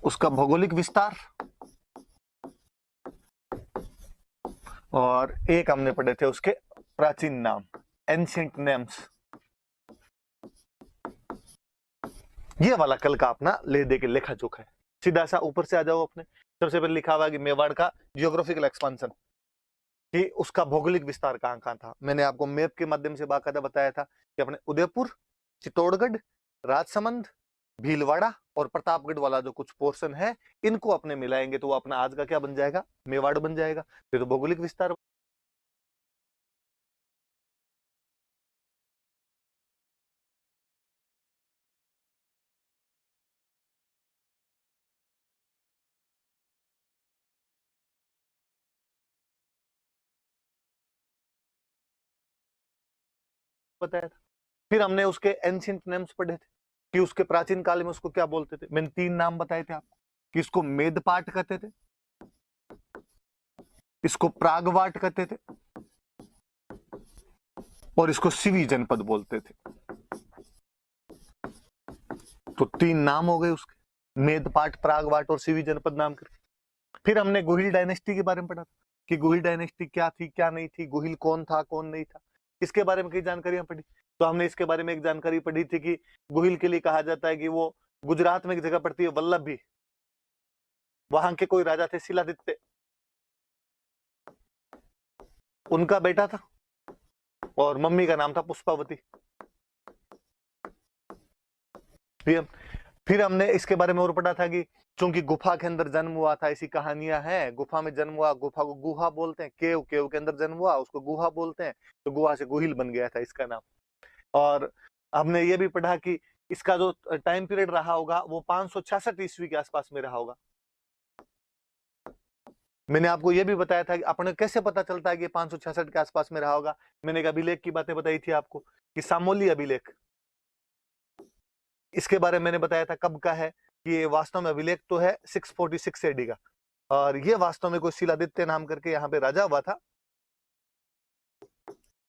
उसका भौगोलिक विस्तार, और एक हमने पढ़े थे उसके प्राचीन नाम, एंशिएंट नेम्स। ये वाला कल का अपना ले दे के लेखा जोखा है। सीधा सा ऊपर से आ जाओ। अपने सबसे पहले लिखा हुआ कि मेवाड़ का जियोग्राफिकल एक्सपांशन, कि उसका भौगोलिक विस्तार कहाँ कहाँ था। मैंने आपको मैप के माध्यम से बाकायदा बताया था कि अपने उदयपुर, चित्तौड़गढ़, राजसमंद, भीलवाड़ा और प्रतापगढ़ वाला जो कुछ पोर्शन है, इनको अपने मिलाएंगे तो वो अपना आज का क्या बन जाएगा, मेवाड़ बन जाएगा। फिर तो भौगोलिक विस्तार बताया था। फिर हमने उसके एंशिएंट नेम्स पढ़े थे कि उसके प्राचीन काल में उसको क्या बोलते थे। मैंने 3 नाम बताए थे आपको कि इसको मेदपाट कहते थे, इसको प्रागवाट कहते थे और इसको सिवी जनपद बोलते थे। तो 3 नाम हो गए उसके, मेदपाट, प्रागवाट और सिवी जनपद नाम करके। फिर हमने गोहिल डायनेस्टी के बारे में पढ़ा था कि गोहिल डायनेस्टी क्या थी क्या नहीं थी, गोहिल कौन था कौन नहीं था, इसके बारे में कई जानकारियां पढ़ी। तो हमने इसके बारे में एक जानकारी पढ़ी थी कि गोहिल के लिए कहा जाता है कि वो गुजरात में एक जगह पड़ती है वल्लभी, वहां के कोई राजा थे शिलादित्य, उनका बेटा था और मम्मी का नाम था पुष्पावती। फिर हमने इसके बारे में और पढ़ा था कि चूंकि गुफा के अंदर जन्म हुआ था, ऐसी कहानियां हैं, गुफा में जन्म हुआ, गुफा को गुहा बोलते हैं, केव केव के अंदर जन्म हुआ उसको गुहा बोलते हैं, तो गुहा से गोहिल बन गया था इसका नाम। और हमने ये भी पढ़ा कि इसका जो टाइम पीरियड रहा होगा वो 566 ईस्वी के आसपास में रहा होगा। मैंने आपको यह भी बताया था कि अपने कैसे पता चलता है कि 566 के आसपास में रहा होगा। मैंने एक अभिलेख की बातें बताई थी आपको कि सामोली अभिलेख, इसके बारे में मैंने बताया था कब का है कि ये वास्तव में अभिलेख तो है 646 एडी का, और ये वास्तव में कोई शिलादित्य नाम करके यहाँ पे राजा हुआ था,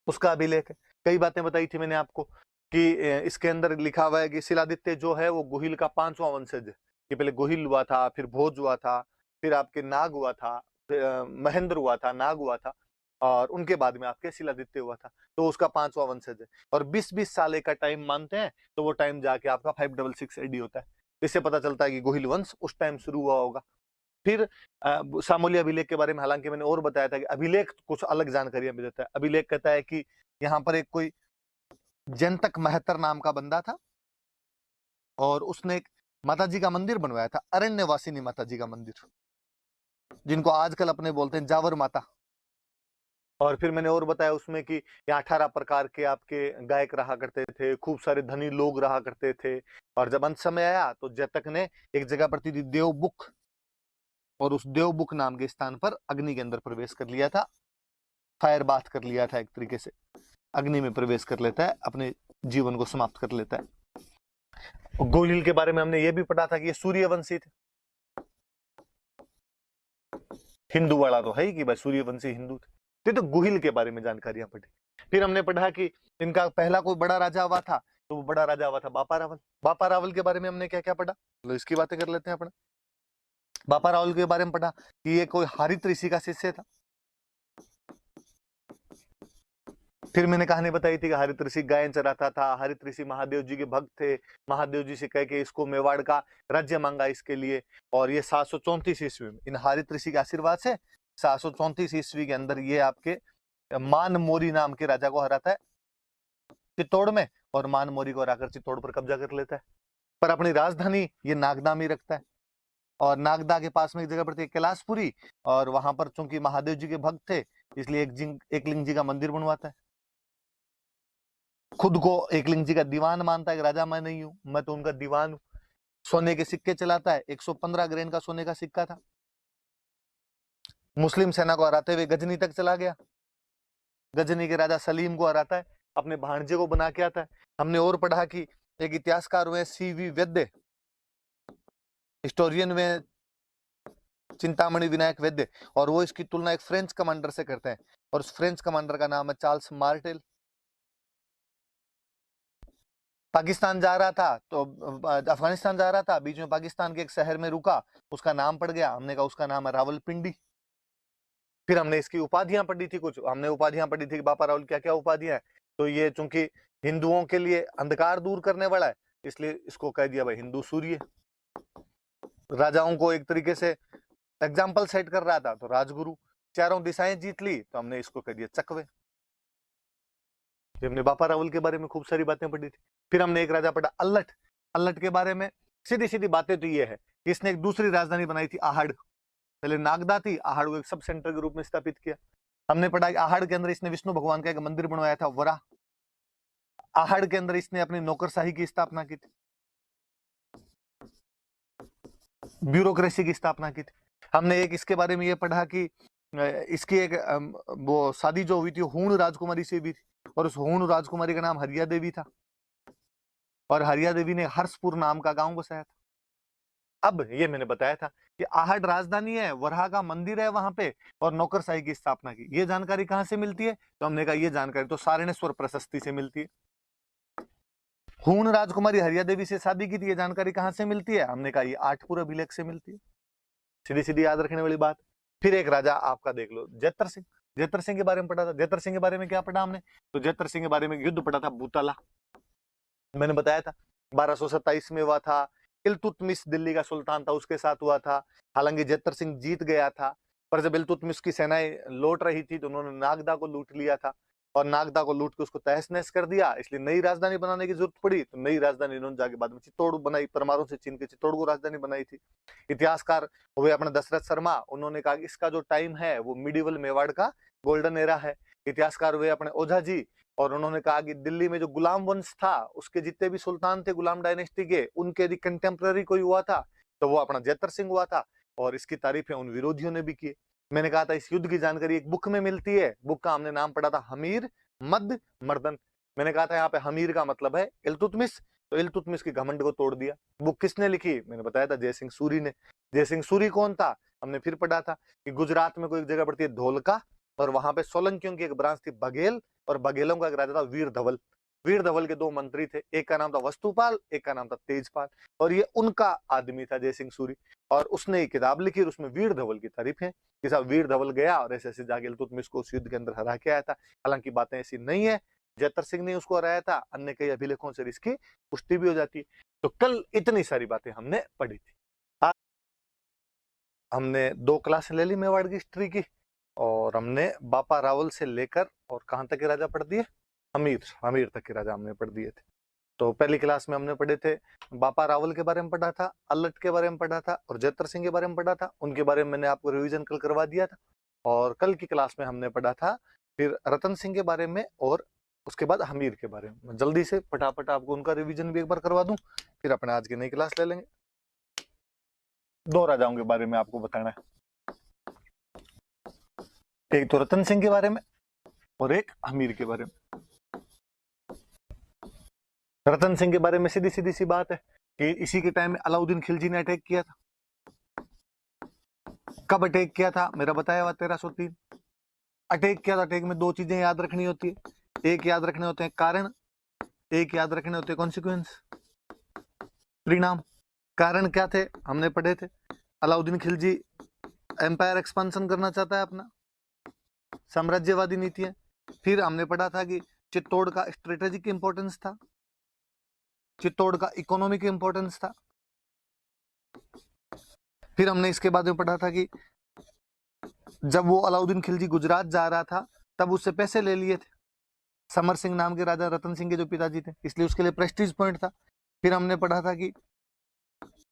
उसका अभिलेख है। कई बातें बताई थी मैंने आपको कि इसके अंदर लिखा हुआ है कि शिलादित्य जो है वो गोहिल का 5वां वंशज है, कि पहले गोहिल हुआ था, फिर भोज हुआ था, फिर आपके नाग हुआ था, महेंद्र हुआ था, नाग हुआ था, और उनके बाद में आपके शिलादित्य हुआ था, तो उसका 5वां वंशज है। और 20-20 साल का टाइम मानते हैं, तो वो टाइम जाके आपका 566 एडी होता है। इससे पता चलता है कि गोहिल वंश उस टाइम शुरू हुआ होगा। फिर सामोली अभिलेख के बारे में हालांकि मैंने और बताया था कि अभिलेख कुछ अलग जानकारियां भी देता है। अभिलेख कहता है कि यहाँ पर एक कोई जयंतक महतर नाम का बंदा था और उसने एक माता जी का मंदिर बनवाया था, अरण्यवासिनी माता जी का मंदिर, जिनको आजकल अपने बोलते हैं जावर माता। और फिर मैंने और बताया उसमें कि यहाँ 18 प्रकार के आपके गायक रहा करते थे, खूब सारे धनी लोग रहा करते थे। और जब अंत समय आया तो जयतक ने एक जगह पर थी देवबुक, और उस देवबुक नाम के स्थान पर अग्नि के अंदर प्रवेश कर लिया था, फायर बाथ कर लिया था, एक तरीके से अग्नि में प्रवेश कर लेता है, अपने जीवन को समाप्त कर लेता है। गोहिल के बारे में हमने ये भी पढ़ा था कि ये सूर्यवंशी थे। हिंदू वाला तो है ही कि भाई सूर्यवंशी हिंदू थे, तो गोहिल के बारे में जानकारियां पढ़ी। फिर हमने पढ़ा कि इनका पहला कोई बड़ा राजा हुआ था, तो वो बड़ा राजा हुआ था बापा रावल। बापा रावल के बारे में हमने क्या क्या पढ़ा, तो इसकी बातें कर लेते हैं अपने। बापा रावल के बारे में पढ़ा कि ये कोई हरित ऋषि का शिष्य था। फिर मैंने कहानी बताई थी कि हरित ऋषि गाय चराता था, हरित ऋषि महादेव जी के भक्त थे, महादेव जी से कह के इसको मेवाड़ का राज्य मांगा इसके लिए। और ये 734 ईस्वी में इन हरित ऋषि के आशीर्वाद से 734 ईस्वी के अंदर ये आपके मान मोरी नाम के राजा को हराता है चित्तौड़ में, और मान मोरी को हराकर चित्तौड़ पर कब्जा कर लेता है। पर अपनी राजधानी ये नागदा में रखता है, और नागदा के पास में एक जगह पड़ती है कैलाशपुरी, और वहां पर चूंकि महादेव जी के भक्त थे इसलिए एकलिंग जी का मंदिर बनवाता है। खुद को एकलिंग जी का दीवान मानता है कि राजा मैं नहीं हूं, मैं तो उनका दीवान हूं। सोने के सिक्के चलाता है, 115 ग्रेन का सोने का सिक्का था। मुस्लिम सेना को हराते हुए गजनी तक चला गया, गजनी के राजा सलीम को हराता है, अपने भांजे को बना के आता है। हमने और पढ़ा कि एक इतिहासकार हुए CV वैद्य, हिस्टोरियन में चिंतामणि विनायक वैद्य, और वो इसकी तुलना एक फ्रेंच कमांडर से करते हैं, और उस फ्रेंच कमांडर का नाम है चार्ल्स मार्टेल। पाकिस्तान जा रहा था तो अफगानिस्तान जा रहा था, बीच में पाकिस्तान के एक शहर में रुका, उसका नाम पड़ गया, हमने कहा उसका नाम है रावलपिंडी। फिर हमने इसकी उपाधियां पढ़ी थी, कुछ हमने उपाधियां पढ़ी थी कि बापा रावल क्या क्या उपाधियां हैं। तो ये चूंकि हिंदुओं के लिए अंधकार दूर करने वाला है, इसलिए इसको कह दिया भाई हिंदू सूर्य। राजाओं को एक तरीके से एग्जाम्पल सेट कर रहा था, तो राजगुरु। चारों दिशाएं जीत ली, तो हमने इसको कह दिया चकवे। हमने बापा रावल के बारे में खूब सारी बातें पढ़ी थी। फिर हमने एक राजा पढ़ा अल्लट। अल्लट के बारे में सीधी सीधी बातें तो ये है कि इसने एक दूसरी राजधानी बनाई थी आहड़। पहले नागदा थी, आहड़ को एक सब सेंटर के रूप में स्थापित किया। हमने पढ़ा कि आहड़ के अंदर इसने विष्णु भगवान का एक मंदिर बनवाया था वरा। आहड़ के अंदर इसने अपनी नौकरशाही की स्थापना की थी, ब्यूरोक्रेसी की स्थापना की थी। हमने एक इसके बारे में ये पढ़ा कि इसकी एक वो शादी जो हुई थी हूण राजकुमारी से भी थी, और उस हूण राजकुमारी का नाम हरिया देवी था, और हरिया देवी ने हर्षपुर नाम का गांव बसाया था। अब ये मैंने बताया था कि आहड़ राजधानी है, वराह का मंदिर है वहां पे, और नौकरशाही की स्थापना की। ये जानकारी कहां से मिलती है? तो हमने कहा ये जानकारी तो सारणेश्वर प्रशस्ति से मिलती है। हूण राजकुमारी हरिया देवी से शादी की थी, ये जानकारी कहां से मिलती है? हमने कहा ये आठपुर अभिलेख से मिलती है। सीधी सीधी याद रखने वाली बात। फिर एक राजा आपका देख लो, जेतर सिंह। जेतर सिंह के बारे में पढ़ा था। जेतर सिंह के बारे में क्या पढ़ा हमने? तो जेतर सिंह के बारे में युद्ध पढ़ा था बूताला। मैंने बताया था 1227 में हुआ था। इल्तुतमिश दिल्ली का सुल्तान था, उसके साथ हुआ था। हालांकि जेतर सिंह जीत गया था, पर जब इल्तुतमिश की सेनाएं लौट रही थी तो उन्होंने नागदा को लूट लिया था, और नागदा को लूट के उसको तहस नहस कर दिया। इसलिए नई राजधानी बनाने की जरूरत पड़ी, तो नई राजधानी इन्होंने जाके बाद में चित्तौड़ बनाई। परमाणु से छीन के चित्तौड़ को राजधानी बनाई थी। इतिहासकार हुए अपने दशरथ शर्मा, उन्होंने कहा कि इसका जो टाइम है वो मिडिवल मेवाड़ का गोल्डन एरा है। इतिहासकार हुए अपने ओझा जी, और उन्होंने कहा कि दिल्ली में जो गुलाम वंश था, उसके जितने भी सुल्तान थे गुलाम डायनेस्टी के, उनके यदि कंटेम्प्रेरी कोई हुआ था तो वो अपना जेतर सिंह हुआ था। और इसकी तारीफें उन विरोधियों ने भी की। मैंने कहा था इस युद्ध की जानकारी एक बुक में मिलती है। बुक का हमने नाम पढ़ा था हमीर मद मर्दन। मैंने कहा था यहाँ पे हमीर का मतलब है इल्तुतमिश, तो इल्तुतमिश के घमंड को तोड़ दिया। बुक किसने लिखी? मैंने बताया था जय सिंह सूरी ने। जय सिंह सूरी कौन था? हमने फिर पढ़ा था कि गुजरात में कोई जगह पड़ती है धोलका, और वहां पे सोलंकियों की एक ब्रांच थी बघेल, और बघेलों का एक राजा था वीर धवल। वीर धवल के दो मंत्री थे, एक का नाम था वस्तुपाल, एक का नाम था तेजपाल, और ये उनका आदमी था जय सिंह सूरी। और उसने एक किताब लिखी और उसमें वीर धवल की तारीफ है कि साहब वीर धवल गया और ऐसे ऐसे जाके इल्तुतमिश को उस युद्ध के अंदर हरा के आया था। हालांकि बातें ऐसी नहीं है, जेतर सिंह ने उसको हराया था, अन्य कई अभिलेखों से इसकी पुष्टि भी हो जाती है। तो कल इतनी सारी बातें हमने पढ़ी थी। आज हमने 2 क्लास ले ली मेवाड़ की हिस्ट्री की, और हमने बापा रावल से लेकर और कहां तक के राजा पढ़ दिए? हमीर तक के राजा हमने पढ़ दिए थे। तो पहली क्लास में हमने पढ़े थे, बापा रावल के बारे में पढ़ा था, अल्लट के बारे में पढ़ा था, और जेतर सिंह के बारे में पढ़ा था। उनके बारे में मैंने आपको रिवीजन कल करवा दिया था। और कल की क्लास में हमने पढ़ा था फिर रतन सिंह के बारे में, और उसके बाद हमीर के बारे में। जल्दी से फटाफट आपको उनका रिवीजन भी एक बार करवा दूं, फिर अपने आज की नई क्लास ले लेंगे। 2 राजाओं के बारे में आपको बताना है, एक तो रतन सिंह के बारे में और एक हमीर के बारे में। रतन सिंह के बारे में सीधी सीधी सी बात है कि इसी के टाइम में अलाउद्दीन खिलजी ने अटैक किया था। कब अटैक किया था? मेरा बताया हुआ 1303 अटैक किया था। अटैक में 2 चीजें याद रखनी होती है, एक याद रखने होते हैं कारण, एक याद रखने होते हैं कॉन्सिक्वेंस, परिणाम। कारण क्या थे? हमने पढ़े थे, अलाउद्दीन खिलजी एम्पायर एक्सपांशन करना चाहता है, अपना साम्राज्यवादी नीति है। फिर हमने पढ़ा था कि चित्तौड़ का स्ट्रेटेजिक इंपॉर्टेंस था, चित्तौड़ का इकोनॉमिक इंपॉर्टेंस था। फिर हमने इसके बाद में पढ़ा था कि जब वो अलाउद्दीन खिलजी गुजरात जा रहा था तब उससे पैसे ले लिए थे समर सिंह नाम के राजा, रतन सिंह के जो पिताजी थे, इसलिए उसके लिए प्रेस्टीज पॉइंट था। फिर हमने पढ़ा था कि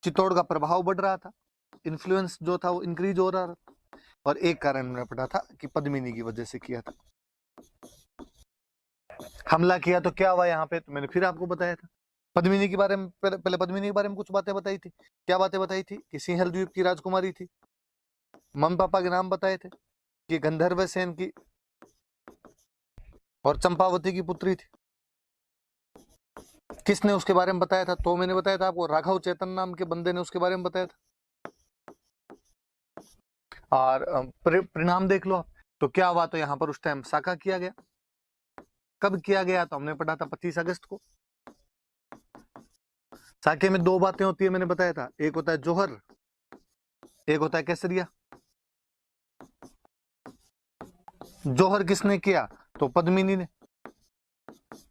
चित्तौड़ का प्रभाव बढ़ रहा था, इन्फ्लुएंस जो था वो इंक्रीज हो रहा था। और एक कारण हमने पढ़ा था कि पद्मिनी की वजह से किया था, हमला किया तो क्या हुआ यहाँ पे, तो मैंने फिर आपको बताया था। पद्मिनी के बारे में पहले पद्मिनी के बारे में कुछ बातें बताई थी। क्या बातें बताई थी? कि सिंहल द्वीप की राजकुमारी थी, मम्मी पापा के नाम बताए थे, कि गंधर्व सेन की और चंपावती की पुत्री थी। किसने उसके बारे में बताया था? तो मैंने बताया था आपको, राघव चेतन नाम के बंदे ने उसके बारे में बताया था। और परिणाम देख लो आप, तो क्या हुआ, तो यहाँ पर उस टाइम साका किया गया। कब किया गया? तो हमने पढ़ा था 25 अगस्त को। साके में दो बातें होती है, मैंने बताया था, एक होता है जौहर, एक होता है केसरिया। जौहर किसने किया? तो पद्मिनी ने।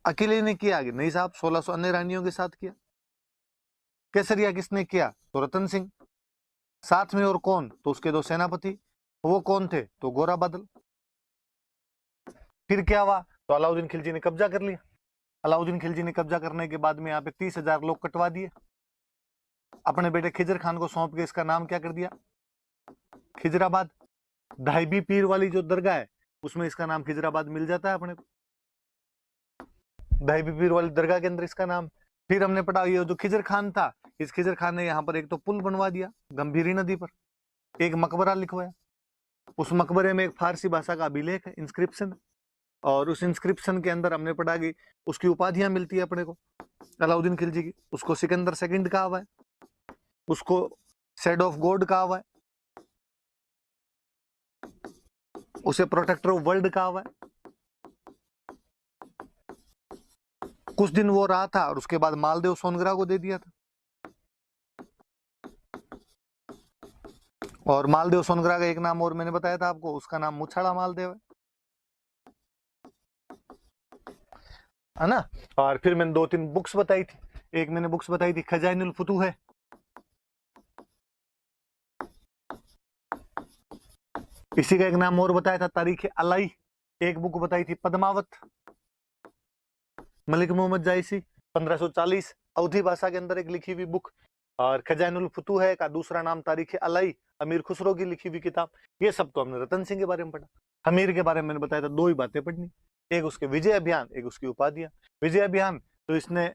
अकेले ने किया? नहीं साहब, 1600 अन्य रानियों के साथ किया। केसरिया किसने किया? तो रतन सिंह। साथ में और कौन? तो उसके दो सेनापति। वो कौन थे? तो गोरा बादल। फिर क्या हुआ? तो अलाउद्दीन खिलजी ने कब्जा कर लिया। अलाउद्दीन खिलजी ने कब्जा करने के बाद में यहाँ पे 30,000 लोग कटवा दिए। अपने बेटे खिजर खान को सौंप के इसका नाम क्या कर दिया? खिजराबाद। ढाईबी पीर वाली जो दरगाह है उसमें इसका नाम खिजराबाद मिल जाता है अपने को, ढाईबी पीर वाली दरगाह के अंदर इसका नाम। फिर हमने पढ़ा ये जो खिजर खान था, इस खिजर खान ने यहाँ पर एक तो पुल बनवा दिया गंभीरी नदी पर, एक मकबरा लिखवाया। उस मकबरे में एक फारसी भाषा का अभिलेख है, इंस्क्रिप्शन, और उस इंस्क्रिप्शन के अंदर हमने पढ़ा कि उसकी उपाधियां मिलती है अपने को अलाउद्दीन खिलजी की। उसको सिकंदर सेकंड कहा हुआ है, उसको सेड ऑफ गॉड कहा हुआ है, उसे प्रोटेक्टर ऑफ वर्ल्ड कहा हुआ है। कुछ दिन वो रहा था और उसके बाद मालदेव सोनग्रा को दे दिया था। और मालदेव सोनग्रा का एक नाम और मैंने बताया था आपको, उसका नाम मुछाड़ा मालदेव है ना। और फिर मैंने 2-3 बुक्स बताई थी। एक मैंने बुक्स बताई थी खजाइनुल फुतूह है, इसी का एक नाम और बताया था तारीख अलाई। एक बुक बताई थी पद्मावत, मलिक मोहम्मद जायसी 1540 अवधी भाषा के अंदर एक लिखी हुई बुक। और खजाइनुल फुतूह है का दूसरा नाम तारीख अलाई, अमीर खुसरो की लिखी हुई किताब। ये सब तो हमने रतन सिंह के बारे में पढ़ा। हमीर के बारे में मैंने बताया था, दो ही बातें पढ़नी, एक उसके विजय अभियान, एक उसकी उपाधियां। विजय अभियान तो इसने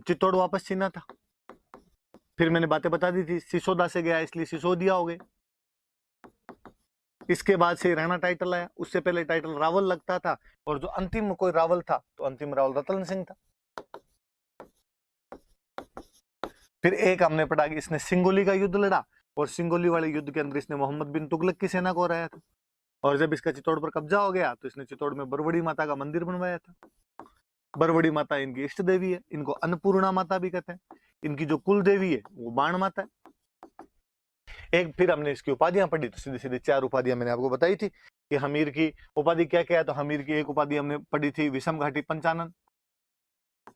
चित्तौड़ वापस छीना था। फिर मैंने बातें बता दी थी, सिसोदा से गया इसलिए सिसोदिया हो गए। इसके बाद से राणा टाइटल आया, उससे पहले टाइटल रावल लगता था, और जो अंतिम कोई रावल था तो अंतिम रावल रतन सिंह था। फिर एक हमने पढ़ा कि इसने सिंगोली का युद्ध लड़ा, और सिंगोली वाले युद्ध के अंदर इसने मोहम्मद बिन तुगलक की सेना को हराया था। और जब इसका चित्तौड़ पर कब्जा हो गया तो इसने चित्तौड़ में बरवड़ी माता का मंदिर बनवाया था। बरवड़ी माता इनकी इष्ट देवी है, इनको अन्नपूर्णा माता भी कहते हैं। इनकी जो कुल देवी है वो बाण माता है। एक फिर हमने इसकी उपाधियां पढ़ी, तो सीधी सीधी 4 उपाधियां मैंने आपको बताई थी कि हमीर की उपाधि क्या क्या है। तो हमीर की एक उपाधि हमने पढ़ी थी विषम घाटी पंचानन,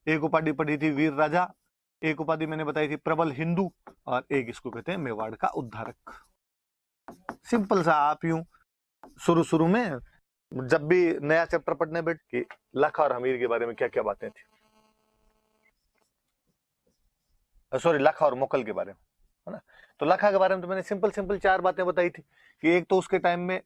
एक उपाधि पढ़ी थी वीर राजा, एक उपाधि मैंने बताई थी प्रबल हिंदू, और एक इसको कहते हैं मेवाड़ का उद्धारक। सिंपल सा। आप यूं शुरू शुरू में जब भी नया चैप्टर पढ़ने बैठ के लखा और हमीर के बारे में क्या क्या बातें थी, सॉरी लखा और मोकल के बारे में, है ना। तो लखा के बारे में तो मैंने सिंपल सिंपल 4 बातें बताई थी कि एक तो उसके टाइम में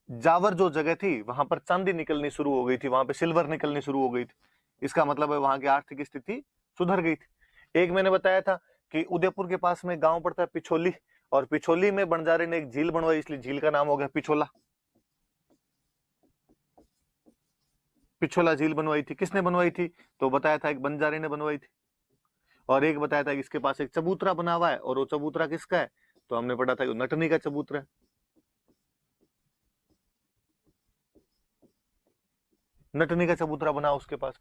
जावर जो जगह थी वहां पर चांदी निकलनी शुरू हो गई थी, वहां पे सिल्वर निकलनी शुरू हो गई थी। इसका मतलब है वहां की आर्थिक स्थिति सुधर गई थी। एक मैंने बताया था कि उदयपुर के पास में गांव पड़ता है पिछोली, और पिछोली में बंजारे ने एक झील बनवाई, इसलिए झील का नाम हो गया पिछोला। पिछोला झील बनवाई थी, किसने बनवाई थी? तो बताया था एक बंजारे ने बनवाई थी। और एक बताया था कि इसके पास एक चबूतरा बना हुआ है, और वो चबूतरा किसका है? तो हमने पढ़ा था कि नटनी का चबूतरा है। नटनी का चबूतरा बना उसके पास।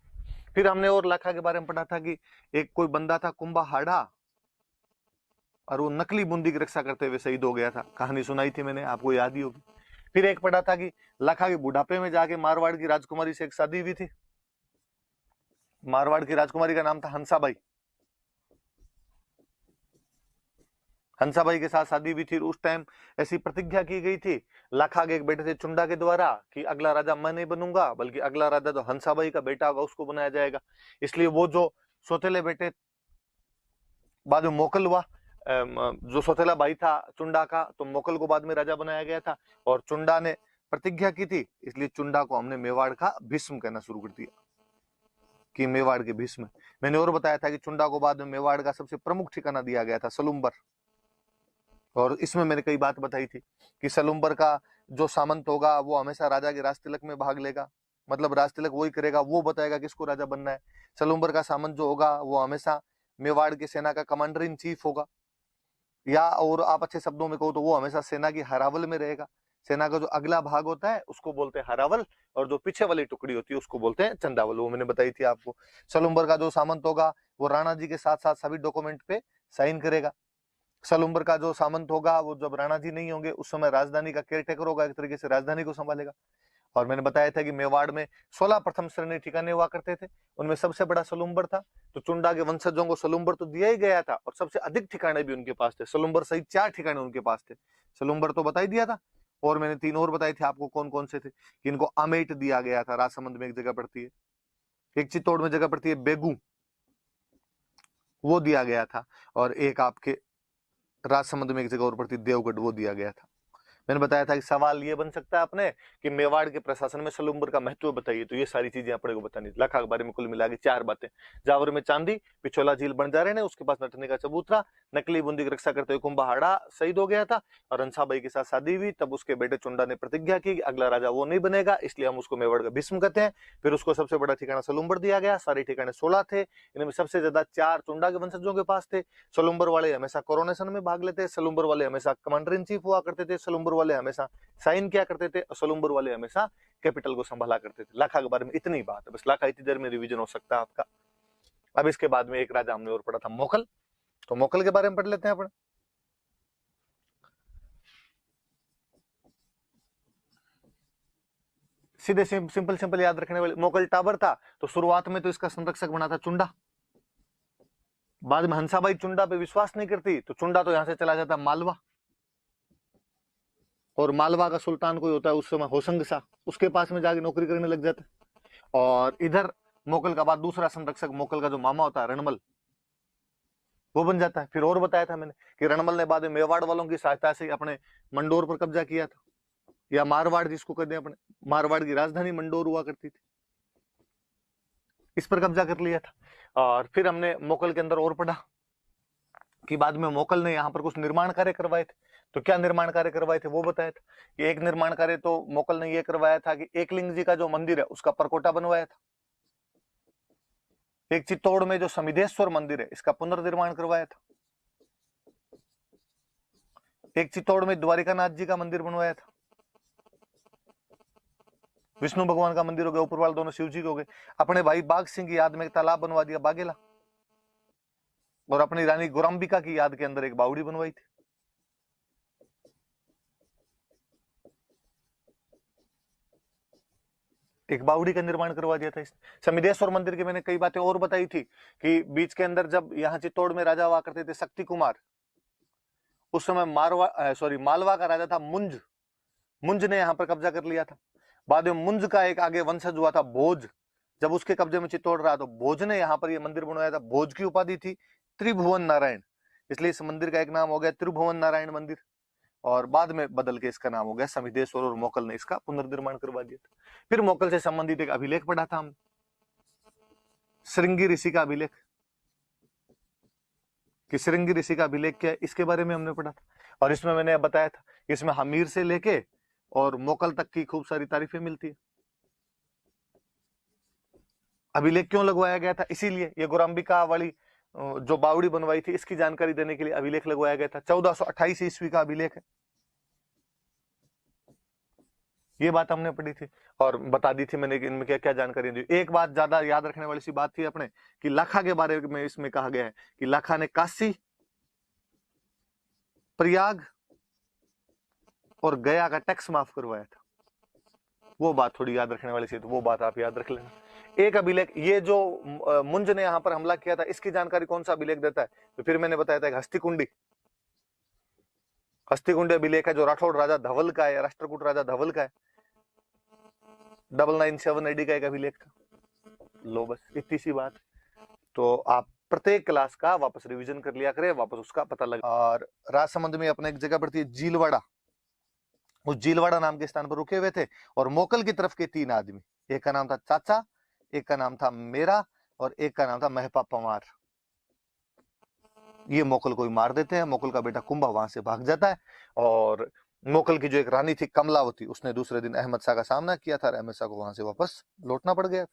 फिर हमने और लाखा के बारे में पढ़ा था कि एक कोई बंदा था कुंभाहाड़ा, और वो नकली बूंदी की रक्षा करते हुए शहीद हो गया था। कहानी सुनाई थी मैंने, आपको याद ही होगी। फिर एक पढ़ा था कि लाखा के बुढ़ापे में जाके मारवाड़ की राजकुमारी से एक शादी हुई थी। मारवाड़ की राजकुमारी का नाम था हंसाबाई। हंसाबाई के साथ शादी भी थी। उस टाइम ऐसी प्रतिज्ञा की गई थी लाखा के एक बेटे थे चुंडा के द्वारा कि अगला राजा मैं नहीं बनूंगा, बल्कि अगला राजा जो हंसाबाई का बेटा होगा उसको बनाया जाएगा। इसलिए वो जो सौतेले बेटे बाद में मोकल हुआ, जो सौतेला भाई था चुंडा का, तो मोकल को बाद में राजा बनाया गया था। और चुंडा ने प्रतिज्ञा की थी, इसलिए चुंडा को हमने मेवाड़ का भीष्म कहना शुरू कर दिया कि मेवाड़ के भीष्म। मैंने और बताया था कि चुंडा को बाद में मेवाड़ का सबसे प्रमुख ठिकाना दिया गया था सलुम्बर। और इसमें मैंने कई बात बताई थी कि सलुम्बर का जो सामंत होगा वो हमेशा राजा के राजतिलक में भाग लेगा, मतलब राजतिलक वही करेगा, वो बताएगा किसको राजा बनना है। सलुम्बर का सामंत जो होगा वो हमेशा मेवाड़ की सेना का कमांडर इन चीफ होगा, या और आप अच्छे शब्दों में कहो तो वो हमेशा सेना की हरावल में रहेगा। सेना का जो अगला भाग होता है उसको बोलते हैं हरावल, और जो पीछे वाली टुकड़ी होती है उसको बोलते हैं चंदावल। वो मैंने बताई थी आपको। सलुम्बर का जो सामंत होगा वो राणा जी के साथ साथ सभी डॉक्यूमेंट पे साइन करेगा। सलूम्बर का जो सामंत होगा वो जब राणा जी नहीं होंगे उस समय राजधानी का केयरटेकर होगा, एक तरीके से राजधानी को संभालेगा। और मैंने बताया था कि मेवाड़ में 16 प्रथम श्रेणी ठिकाने हुआ करते थे, उनमें सबसे बड़ा सलूम्बर था। तो चुंडा के वंशजों को सलूम्बर तो दिया ही गया था और सबसे अधिक ठिकाने भी उनके पास थे। सलूम्बर सहित 4 ठिकाने उनके पास थे। सलूम्बर तो बता ही दिया था, और मैंने 3 और बताए थे आपको कौन कौन से थे। कि इनको आमेट दिया गया था, राजसमंद में एक जगह पड़ती है, एक चित्तौड़ में जगह पड़ती है बेगू, वो दिया गया था, और एक आपके राजसमंद में एक जगह और पड़ती देवगढ़, वो दिया गया था। मैंने बताया था कि सवाल ये बन सकता है अपने कि मेवाड़ के प्रशासन में सलूम्बर का महत्व बताइए, तो ये सारी चीजें अपने को बतानी। लखा के बारे में कुल मिला के 4 बातें। जावर में चांदी, पिछोला झील बंजारे ने, उसके पास नटने का चबूतरा, नकली बूंदी की रक्षा करते हुए कुंभाड़ा शहीद हो गया था, और हंसाबाई के साथ शादी हुई। तब उसके बेटे चुंडा ने प्रतिज्ञा की कि अगला राजा वो नहीं बनेगा, इसलिए हम उसको मेवाड़ का भीष्म कहते हैं। फिर उसको सबसे बड़ा ठिकाना सलूम्बर दिया गया। सारे ठिकाने 16 थे, इनमें सबसे ज्यादा 4 चुंडा के वंशजों के पास थे। सलूम्बर वाले हमेशा कोरोनेशन में भाग लेते, सलूम्बर वाले हमेशा कमांडर इन चीफ हुआ करते थे, सलूम्बर वाले हमेशा साइन क्या करते थे, और सलूम्बर वाले हमेशा कैपिटल को संभाला करते थे। लाखा के बारे में इतनी बात है, बस लाखा इतनी देर में रिवीजन हो सकता है आपका। अब इसके बाद में एक राजा हमने और पढ़ा था मोकल, तो मोकल के बारे में पढ़ लेते हैं अपन। सीधे सिंपल सिंपल याद रखने वाले, मोकल टाबर था, तो शुरुआत में तो इसका संरक्षक बना था चुंडा। बाद में हंसाबाई चुंडा पे विश्वास नहीं करती, तो चुंडा तो यहां से चला जाता मालवा, और मालवा का सुल्तान कोई होता है उस समय होशंग शाह, उसके पास में जाके नौकरी करने लग जाता है। और इधर मोकल का बाद दूसरा संरक्षक मोकल का जो मामा होता है रणमल, वो बन जाता है। फिर और बताया था मैंने कि रणमल ने बाद में मेवाड़ वालों की सहायता से अपने मंडोर पर कब्जा किया था, या मारवाड़ जिसको कहते हैं अपने, मारवाड़ की राजधानी मंडोर हुआ करती थी, इस पर कब्जा कर लिया था। और फिर हमने मोकल के अंदर और पढ़ा कि बाद में मोकल ने यहाँ पर कुछ निर्माण कार्य करवाए थे। तो क्या निर्माण कार्य करवाए थे वो बताया था कि एक निर्माण कार्य तो मोकल ने ये करवाया था कि एकलिंग जी का जो मंदिर है उसका परकोटा बनवाया था। एक चित्तौड़ में जो समिधेश्वर मंदिर है इसका पुनर्निर्माण करवाया था। एक चित्तौड़ में द्वारिकानाथ जी का मंदिर बनवाया था। विष्णु भगवान का मंदिर हो गया, ऊपर वाले दोनों शिव जी के हो गए। अपने भाई बाघ सिंह की याद में एक तालाब बनवा दिया बागेला, और अपनी रानी गोराम्बिका की याद के अंदर एक बावड़ी बनवाई थी। एक बावड़ी का निर्माण करवा दिया था इसने। समिधेश्वर मंदिर की मैंने कई बातें और बताई थी कि बीच के अंदर जब यहाँ चित्तौड़ में राजा हुआ करते थे शक्ति कुमार, उस समय मालवा का राजा था मुंज। मुंज ने यहाँ पर कब्जा कर लिया था। बाद में मुंज का एक आगे वंशज हुआ था भोज, जब उसके कब्जे में चित्तौड़ रहा तो भोज ने यहाँ पर ये मंदिर बनवाया था। भोज की उपाधि थी त्रिभुवन नारायण, इसलिए इस मंदिर का एक नाम हो गया त्रिभुवन नारायण मंदिर, और बाद में बदल के इसका नाम हो गया समिधेश्वर, और मोकल ने इसका पुनर्निर्माण करवा दिया था। फिर मोकल से संबंधित एक अभिलेख पढ़ा था हम, श्रृंगी ऋषि का अभिलेख, कि श्रृंगी ऋषि का अभिलेख क्या है इसके बारे में हमने पढ़ा था। और इसमें मैंने बताया था इसमें हमीर से लेके और मोकल तक की खूब सारी तारीफें मिलती है। अभिलेख क्यों लगवाया गया था, इसीलिए ये गोराम्बिका वाली जो बावड़ी बनवाई थी इसकी जानकारी देने के लिए अभिलेख लगवाया गया था। 1428 ईस्वी का अभिलेख है, ये बात हमने पढ़ी थी और बता दी थी मैंने कि इनमें क्या क्या जानकारी दी। एक बात ज्यादा याद रखने वाली सी बात थी अपने कि लाखा के बारे में इसमें कहा गया है कि लाखा ने काशी, प्रयाग और गया का टैक्स माफ करवाया था। वो बात थोड़ी याद रखने वाली सी, तो वो बात आप याद रख लेना। एक अभिलेख, ये जो मुंज ने यहाँ पर हमला किया था इसकी जानकारी कौन सा अभिलेख देता है, तो फिर मैंने बताया था हस्तिकुंडी, हस्तिकुंडी अभिलेख है जो राठौड़ राजा धवल का है, राष्ट्रकूट राजा धवल का है, 997 AD का एक अभिलेख था। लो बस इतनी सी बात। तो आप प्रत्येक क्लास का वापस रिवीजन कर लिया करें, वापस उसका पता लगा। और राजसमंद में अपने एक जगह पड़ती है जीलवाड़ा, उस जीलवाड़ा नाम के स्थान पर रुके हुए थे, और मोकल की तरफ के 3 आदमी, एक का नाम था चाचा, एक का नाम था मेरा, और एक का नाम था महपा पवार। ये मोकल को ही मार देते हैं। मोकल का बेटा कुंभा वहां से भाग जाता है, और मोकल की जो एक रानी थी कमलावती, उसने दूसरे दिन अहमद शाह का सामना किया था, अहमद शाह को वहां से वापस लौटना पड़ गया।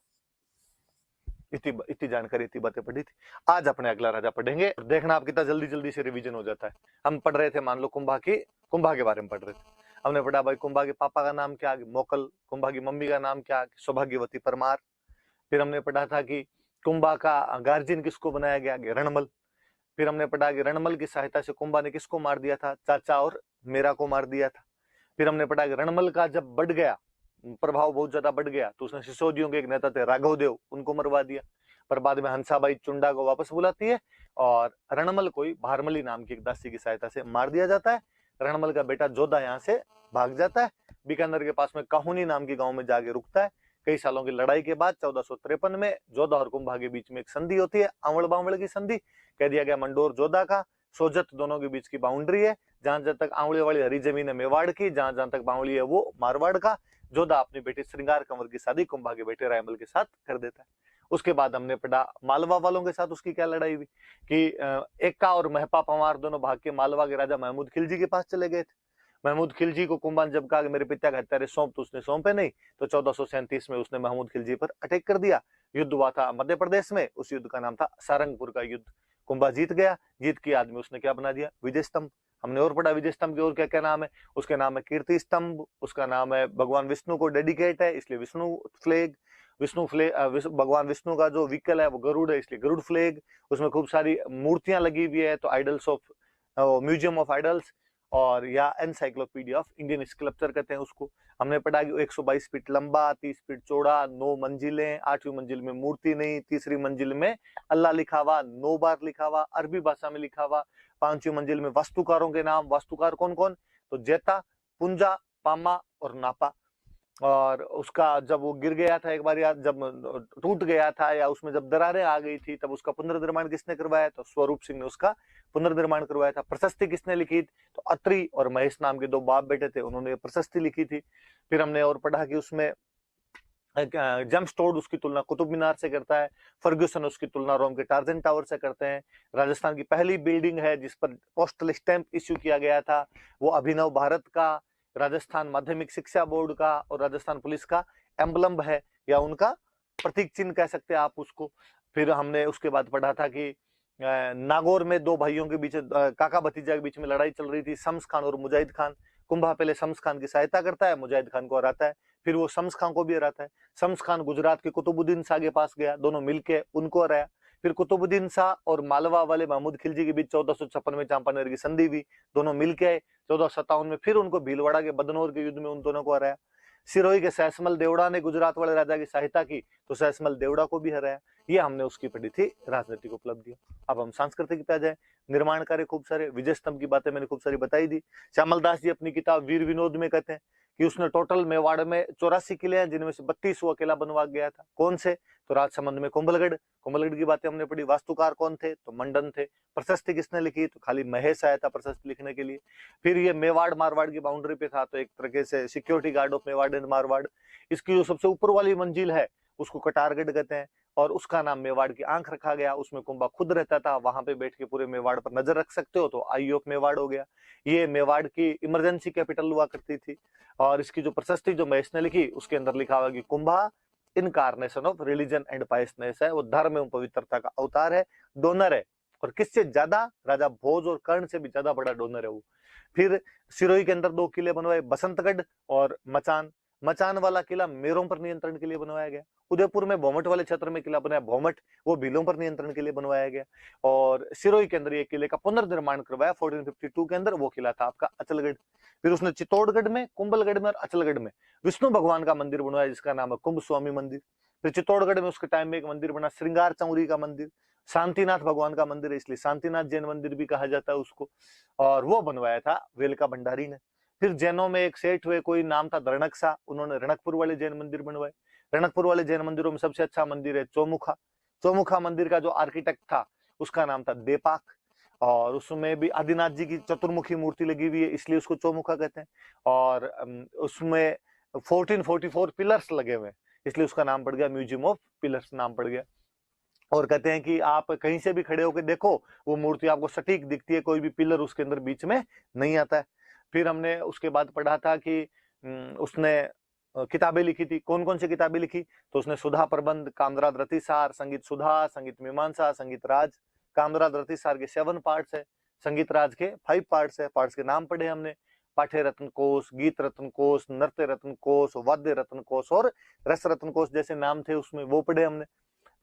इतनी जानकारी, इतनी बातें पढ़ी थी। आज अपने अगला राजा पढ़ेंगे, देखना आप कितना जल्दी जल्दी से रिवीजन हो जाता है। हम पढ़ रहे थे मान लो कुंभा के बारे में पढ़ रहे थे, हमने पढ़ा भाई कुंभा के पापा का नाम क्या, मोकल, कुंभा की मम्मी का नाम क्या, सौभाग्यवती परमार। फिर हमने पढ़ा था कि कुंभा का गार्जियन किसको बनाया गया? रणमल। फिर हमने पढ़ा कि रणमल की सहायता से कुंभा ने किसको मार दिया था? चाचा और मेरा को मार दिया था। फिर हमने पढ़ा कि रणमल का जब बढ़ गया, प्रभाव बहुत ज्यादा बढ़ गया, तो उसने सिसोदियों के एक नेता थे राघव देव, उनको मरवा दिया। पर बाद में हंसाबाई चुंडा को वापस बुलाती है और रणमल को भारमली नाम की एक दासी की सहायता से मार दिया जाता है। रणमल का बेटा जोधा यहाँ से भाग जाता है, बीकानेर के पास में काहुनी नाम के गांव में जाके रुकता है। कई सालों की लड़ाई के बाद 1453 में जोधा और कुंभा के बीच में एक संधि होती है, आंवड़ बावड़ की संधि। कह दिया गया मंडोर जोधा का, सोजत दोनों के बीच की बाउंड्री है। जहां जहां तक आंवली वाली हरी जमीन है मेवाड़ की, जहां जहां तक बावली है वो मारवाड़ का। जोधा अपनी बेटी श्रृंगार कंवर की शादी कुंभा के बेटे रायमल के साथ कर देता है। उसके बाद हमने पढ़ा मालवा वालों के साथ उसकी क्या लड़ाई हुई कि एक्का और महपा पंवार दोनों भाग के मालवा के राजा महमूद खिलजी के पास चले गए थे। महमूद खिलजी को कुंभा ने जब कहा कि मेरे पिता के हत्यारे सौंप, तो उसने सौंपे नहीं। तो 1437 में उसने महमूद खिलजी पर अटैक कर दिया। युद्ध हुआ था मध्य प्रदेश में, उस युद्ध का नाम था सारंगपुर का युद्ध। कुंभा जीत गया। जीत के आदमी उसने क्या बना दिया? विजय स्तंभ। हमने और पढ़ा विजय स्तंभ के और क्या क्या नाम है? उसके नाम है कीर्ति स्तंभ, उसका नाम है भगवान विष्णु को डेडिकेट है इसलिए विष्णु फ्लैग। भगवान विष्णु का जो व्हीकल है वो गरुड़ है इसलिए गरुड़ फ्लैग। उसमें खूब सारी मूर्तियां लगी हुई है, तो idols of museum of idols, और या एनसाइक्लोपीडिया ऑफ इंडियन स्कल्पचर कहते हैं उसको। हमने पढ़ा कि 122 फीट लंबा, 30 फीट चौड़ा, 9 मंजिलें, 8वीं मंजिल में मूर्ति नहीं, तीसरी मंजिल में अल्लाह लिखा हुआ, 9 बार लिखा हुआ, अरबी भाषा में लिखा हुआ। 5वीं मंजिल में वास्तुकारों के नाम। वास्तुकार कौन कौन? तो जेता, पुंजा, पामा और नापा। और उसका जब वो गिर गया था एक बार, या जब टूट गया था या उसमें जब दरारें आ गई थी, तब उसका पुनर्निर्माण किसने करवाया? तो स्वरूप सिंह ने उसका पुनर्निर्माण करवाया था। प्रशस्ति किसने लिखी? तो अत्रि और महेश नाम के दो बाप बेटे थे, उन्होंने प्रशस्ति लिखी थी। फिर हमने और पढ़ा कि उसमें जेम्स उसकी तुलना कुतुब मीनार से करता है। फर्ग्यूसन उसकी तुलना रोम के टार्जन टावर से करते हैं। राजस्थान की पहली बिल्डिंग है जिस पर पोस्टल स्टैंप इश्यू किया गया था, वो अभिनव भारत का, राजस्थान माध्यमिक शिक्षा बोर्ड का और राजस्थान पुलिस का एम्बलम है, या उनका प्रतीक चिन्ह कह सकते हैं आप उसको। फिर हमने उसके बाद पढ़ा था कि नागौर में दो भाइयों के बीच, काका भतीजा के बीच में लड़ाई चल रही थी, शम्स खान और मुजाहिद खान। कुंभा पहले शम्स खान की सहायता करता है, मुजाहिद खान को हराता है। फिर वो शम्स खान को भी हराता है। शम्स खान गुजरात के कुतुबुद्दीन शाह के पास गया, दोनों मिलके उनको हराया। फिर कुतुबुद्दीन शाह और मालवा वाले महमूद खिलजी के बीच 1456 में चांपानेर की संधि हुई, दोनों मिलके आए। 1457 में फिर उनको भीलवाड़ा के बदनौर के युद्ध में उन दोनों को हराया। सिरोही के सहसमल देवड़ा ने गुजरात वाले राजा की सहायता की, तो सहसमल देवड़ा को भी हराया। ये हमने उसकी पढ़ी थी राजनीतिक उपलब्धियां। अब हम सांस्कृतिक पे आ जाए। निर्माण कार्य खूब सारे, विजय स्तंभ की बातें मैंने खूब सारी बताई दी। श्यामल दास जी अपनी किताब वीर विनोद में कहते हैं कि उसने टोटल मेवाड़ में 84 किले हैं, जिनमें से 32 वो अकेला बनवा गया था। कौन से? तो राजसमंद में कुंभलगढ़। कुंभलगढ़ की बातें हमने पढ़ी। वास्तुकार कौन थे? तो मंडन थे। प्रशस्ति किसने लिखी? तो खाली महेश आया था प्रशस्ति लिखने के लिए। फिर ये मेवाड़ मारवाड़ की बाउंड्री पे था, तो एक तरह से security guard of Mewar and Marwar. इसकी जो सबसे ऊपर वाली मंजिल है उसको कटारगढ़ कहते हैं, और उसका नाम मेवाड़ की आंख रखा गया। उसमें कुंभा खुद रहता था, वहां पे बैठ के पूरे मेवाड़ पर नजर रख सकते हो, तो आई ऑफ मेवाड़ हो गया। ये मेवाड़ की इमरजेंसी कैपिटल हुआ करती थी। और इसकी जो प्रशस्ति जो महेश ने लिखी, उसके अंदर लिखा हुआ कि Kumbha incarnation of religion and piousness है, वो धर्म एवं पवित्रता का अवतार है, डोनर है। और किससे ज्यादा? राजा भोज और कर्ण से भी ज्यादा बड़ा डोनर है वो। फिर सिरोही के अंदर दो किले बनवाए, बसंतगढ़ और मचान। मचान वाला किला मेरों पर नियंत्रण के लिए बनवाया गया। उदयपुर में भोमट वाले क्षेत्र में किला बनाया भोमट, वो भीलों पर नियंत्रण के लिए बनवाया गया। और सिरोही के अंदर ये किले का पुनर्निर्माण करवाया 1452 के अंदर, वो किला था आपका अचलगढ़। फिर उसने चित्तौड़गढ़ में, कुंभलगढ़ में और अचलगढ़ में विष्णु भगवान का मंदिर बनवाया, जिसका नाम है कुंभ स्वामी मंदिर। फिर चित्तौड़गढ़ में उसके टाइम में एक मंदिर बना, श्रृंगार चौरी का मंदिर। शांतिनाथ भगवान का मंदिर है, इसलिए शांतिनाथ जैन मंदिर भी कहा जाता है उसको, और वो बनवाया था वेलका भंडारी ने। फिर जैनों में एक सेठ हुए, कोई नाम था दरणकसा, उन्होंने रणकपुर वाले जैन मंदिर बनवाए। रणकपुर वाले जैन मंदिरों में सबसे अच्छा मंदिर है चौमुखा। चौमुखा मंदिर का जो आर्किटेक्ट था उसका नाम था देपाक, और उसमें भी आदिनाथ जी की चतुर्मुखी मूर्ति लगी हुई है, इसलिए उसको चौमुखा कहते हैं। और उसमें 1444 पिलर्स लगे हुए हैं, इसलिए उसका नाम पड़ गया म्यूजियम ऑफ पिलर्स, नाम पड़ गया। और कहते हैं कि आप कहीं से भी खड़े होकर देखो, वो मूर्ति आपको सटीक दिखती है, कोई भी पिलर उसके अंदर बीच में नहीं आता है। फिर हमने उसके बाद पढ़ा था कि उसने किताबें लिखी थी। कौन कौन सी किताबें लिखी? तो उसने सुधा प्रबंध, कामराज रतिसार, संगीत सुधा, संगीत मीमांसा, संगीत राज। कामराज रतिसार के 7 पार्ट्स है, संगीत राज के 5 पार्ट्स है। पार्ट्स के नाम पढ़े हमने, पाठ्य रत्न कोश, गीत रत्न कोश, नृत्य रत्न कोश, वाद्य रत्न कोश और रस रत्न कोश जैसे नाम थे उसमें, वो पढ़े हमने।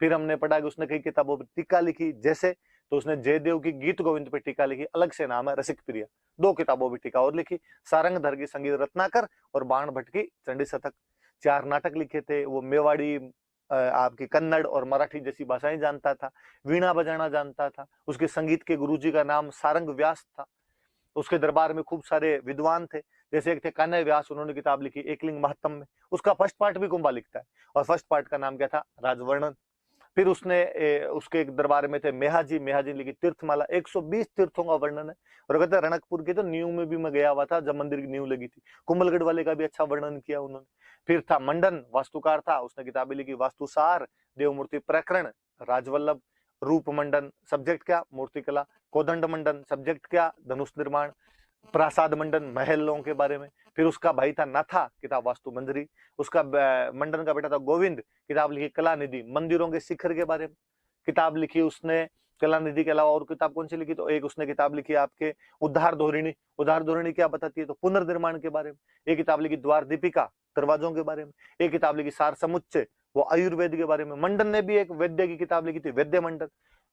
फिर हमने पढ़ा कि उसने कई किताबों पर टीका लिखी, जैसे तो उसने जयदेव की गीत गोविंद पे टीका लिखी, अलग से नाम है रसिक प्रिय। 2 किताबों पर टीका और लिखी, सारंगधर की संगीत रत्नाकर और बाण भट्ट की चंडी शतक। 4 नाटक लिखे थे। वो मेवाड़ी, आपकी कन्नड़ और मराठी जैसी भाषाएं जानता था, वीणा बजाना जानता था। उसके संगीत के गुरुजी का नाम सारंग व्यास था। उसके दरबार में खूब सारे विद्वान थे, जैसे एक थे कान्है व्यास, उन्होंने किताब लिखी एकलिंग महात्म में। उसका फर्स्ट पार्ट भी कुंभा लिखता है, और फर्स्ट पार्ट का नाम क्या था? राजवर्णन। फिर उसने उसके एक दरबार में थे मेहाजी, मेहाजी ने लिखी तीर्थमाला, 120 तीर्थों का वर्णन है। और कहते हैं रणकपुर के तो नींव में भी मैं गया हुआ था, जब मंदिर की नींव लगी थी। कुंभलगढ़ वाले का भी अच्छा वर्णन किया उन्होंने। फिर था मंडन, वास्तुकार था, उसने किताबें लिखी वास्तुसार, देवमूर्ति प्रकरण, राजवल्लभ, रूप मंडन, सब्जेक्ट क्या? मूर्तिकला। कोदंड मंडन, सब्जेक्ट क्या? धनुष निर्माण। प्रासाद मंडन, महलों के बारे में। फिर उसका भाई था नाथा, किताब वास्तु मंजरी। उसका मंडन का बेटा था गोविंद, किताब लिखी कला निधि, मंदिरों के शिखर के बारे में किताब लिखी उसने। कला निधि के अलावा और किताब कौन सी लिखी? तो एक उसने किताब लिखी आपके उद्धार धोरिणी। उद्धार धोरिणी क्या बताती है? तो पुनर्निर्माण के बारे में। एक किताब लिखी द्वार दीपिका, दरवाजों के बारे में। एक किताब लिखी सार समुच्चय, वो आयुर्वेद के बारे में। मंडन ने भी एक वैद्य की किताब लिखी थी, वैद्य मंडन।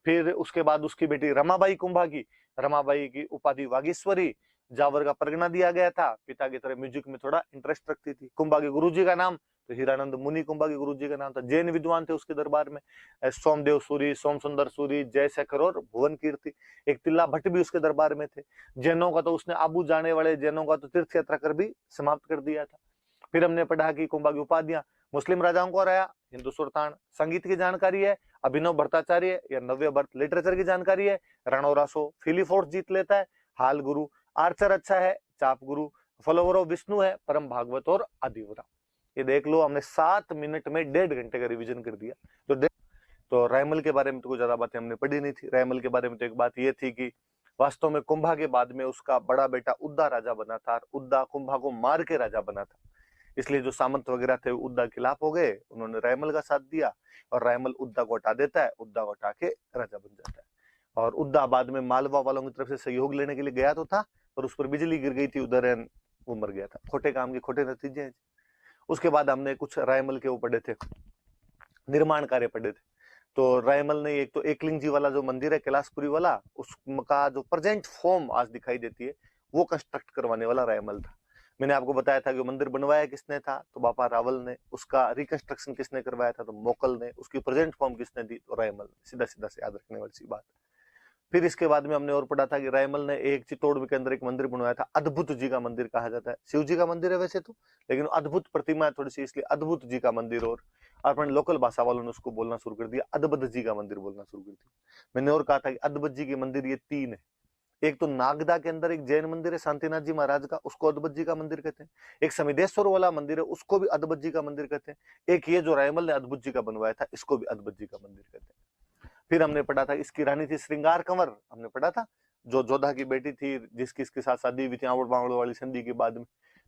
फिर उसके बाद उसकी बेटी रमाबाई कुंभा की, रमाबाई की उपाधि वागीश्वरी, जावर का परगना दिया गया था। पिता की तरह म्यूजिक में थोड़ा इंटरेस्ट रखती थी। कुंभा के गुरुजी का नाम तो हीरानंद मुनि कुंभा के गुरुजी का नाम था। जैन विद्वान थे उसके दरबार में, सोमदेव सूरी, सोम सुंदर सूरी, जयशेखर और भुवन कीर्ति। एक तिल्ला भट्ट भी उसके दरबार में थे। जैनों का तो उसने आबू जाने वाले जैनों का तो तीर्थ यात्रा कर भी समाप्त कर दिया था। फिर हमने पढ़ा कि कुंभा की उपाधियां मुस्लिम राजाओं को रहा, हिंदू सुल्तान। संगीत की जानकारी है, अभिनव भट्टाचार्य या नव्य भट्ट। लिटरेचर की जानकारी है, रणौरासो, फिलीफोर्स जीत लेता है, हाल गुरु। आर्चर अच्छा है, चाप गुरु। फॉलोवर ऑफ विष्णु है, परम भागवत और आदिवरा। ये देख लो, हमने 7 मिनट में 1.5 घंटे का रिवीजन कर दिया। तो रायमल के बारे में तो कोई ज्यादा बातें हमने पढ़ी नहीं थी। रायमल के बारे में तो एक बात ये थी कि वास्तव में कुंभा के बाद में उसका बड़ा बेटा उद्दा राजा बना था, और उद्दा कुंभा को मार के राजा बना था। इसलिए जो सामंत वगैरह थे उद्दा के खिलाफ हो गए, उन्होंने रायमल का साथ दिया, और रायमल उद्दा को हटा देता है, उद्दा को हटा के राजा बन जाता है। और उद्दा बाद में मालवा वालों की तरफ से सहयोग लेने के लिए गया तो था, पर उस पर बिजली गिर गई थी उधर, वो मर गया था। खोटे काम के खोटे नतीजे हैं। उसके बाद हमने कुछ रायमल के वो पढ़े थे, निर्माण कार्य पढ़े थे। तो रायमल ने एक तो एकलिंग जी वाला जो मंदिर है कैलाशपुरी वाला, उसका जो प्रेजेंट फॉर्म आज दिखाई देती है, वो कंस्ट्रक्ट करवाने वाला रायमल था। मैंने आपको बताया था कि मंदिर बनवाया किसने था? तो बापा रावल ने। उसका रिकंस्ट्रक्शन किसने करवाया था? तो मोकल ने। उसकी प्रेजेंट फॉर्म किसने दी? तो रायमल ने। सीधा सीधा से याद रखने वाली सी बात। फिर इसके बाद में हमने और पढ़ा था कि रायमल ने एक चित्तौड़ के अंदर एक मंदिर बनवाया था, अद्भुत जी का मंदिर कहा जाता है। शिव जी का मंदिर है वैसे तो, लेकिन अद्भुत प्रतिमा है थोड़ी सी, इसलिए अद्भुत जी का मंदिर। और अपने लोकल भाषा वालों ने उसको बोलना शुरू कर दिया, अद्भुत जी का मंदिर बोलना शुरू कर दिया। मैंने और कहा था कि अद्भुत जी के मंदिर ये 3 है। एक तो नागदा के अंदर एक जैन मंदिर है शांतिनाथ जी महाराज का, उसको अद्भुत जी का मंदिर कहते हैं। एक समिदेश्वर वाला मंदिर है, उसको भी अद्भुत जी का मंदिर कहते हैं। एक ये जो रायमल ने अद्भुत जी का बनवाया था, इसको भी अद्भुत जी का मंदिर कहते हैं। फिर हमने पढ़ा था इसकी रानी थी श्रृंगार कंवर, हमने पढ़ा था, जो जोधा की बेटी थी, जिसकी इसके साथ शादी हुई थी आवड़ बावड़ वाली संधि के बाद में।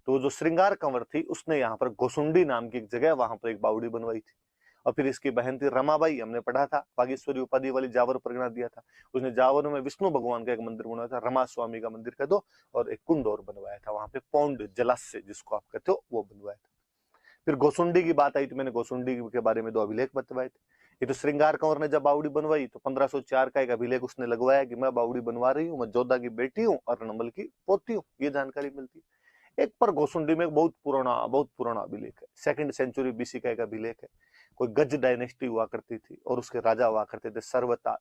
तो जो श्रृंगार कंवर थी, उसने यहाँ पर गोसुंडी नाम की एक जगह, वहां पर एक बावड़ी बनवाई थी। और फिर इसकी बहन थी रमाबाई, हमने पढ़ा था, बागेश्वरी उपाधि वाली, जावर परगना दिया था। उसने जावर में विष्णु भगवान का एक मंदिर बनवाया था, रमा स्वामी का मंदिर कह दो, और एक कुंड और बनवाया था वहां पे, पौंड जलाशय जिसको आप कहते हो, वो बनवाया था। फिर गोसुंडी की बात आई तो मैंने गोसुंडी के बारे में 2 अभिलेख बतवाए थे। ये तो श्रृंगार कंवर ने जब बावड़ी बनवाई तो 1504 का एक अभिलेख उसने लगवाया कि मैं बावड़ी बनवा रही हूँ, मैं जोधा की बेटी हूँ और रणमल की पोती हूँ, ये जानकारी मिलती है। एक पर गोसुंडी में एक बहुत पुराना अभिलेख है, 2nd सेंचुरी बीसी का एक अभिलेख है। कोई गज डायनेस्टी हुआ करती थी और उसके राजा हुआ करते थे सर्वतात।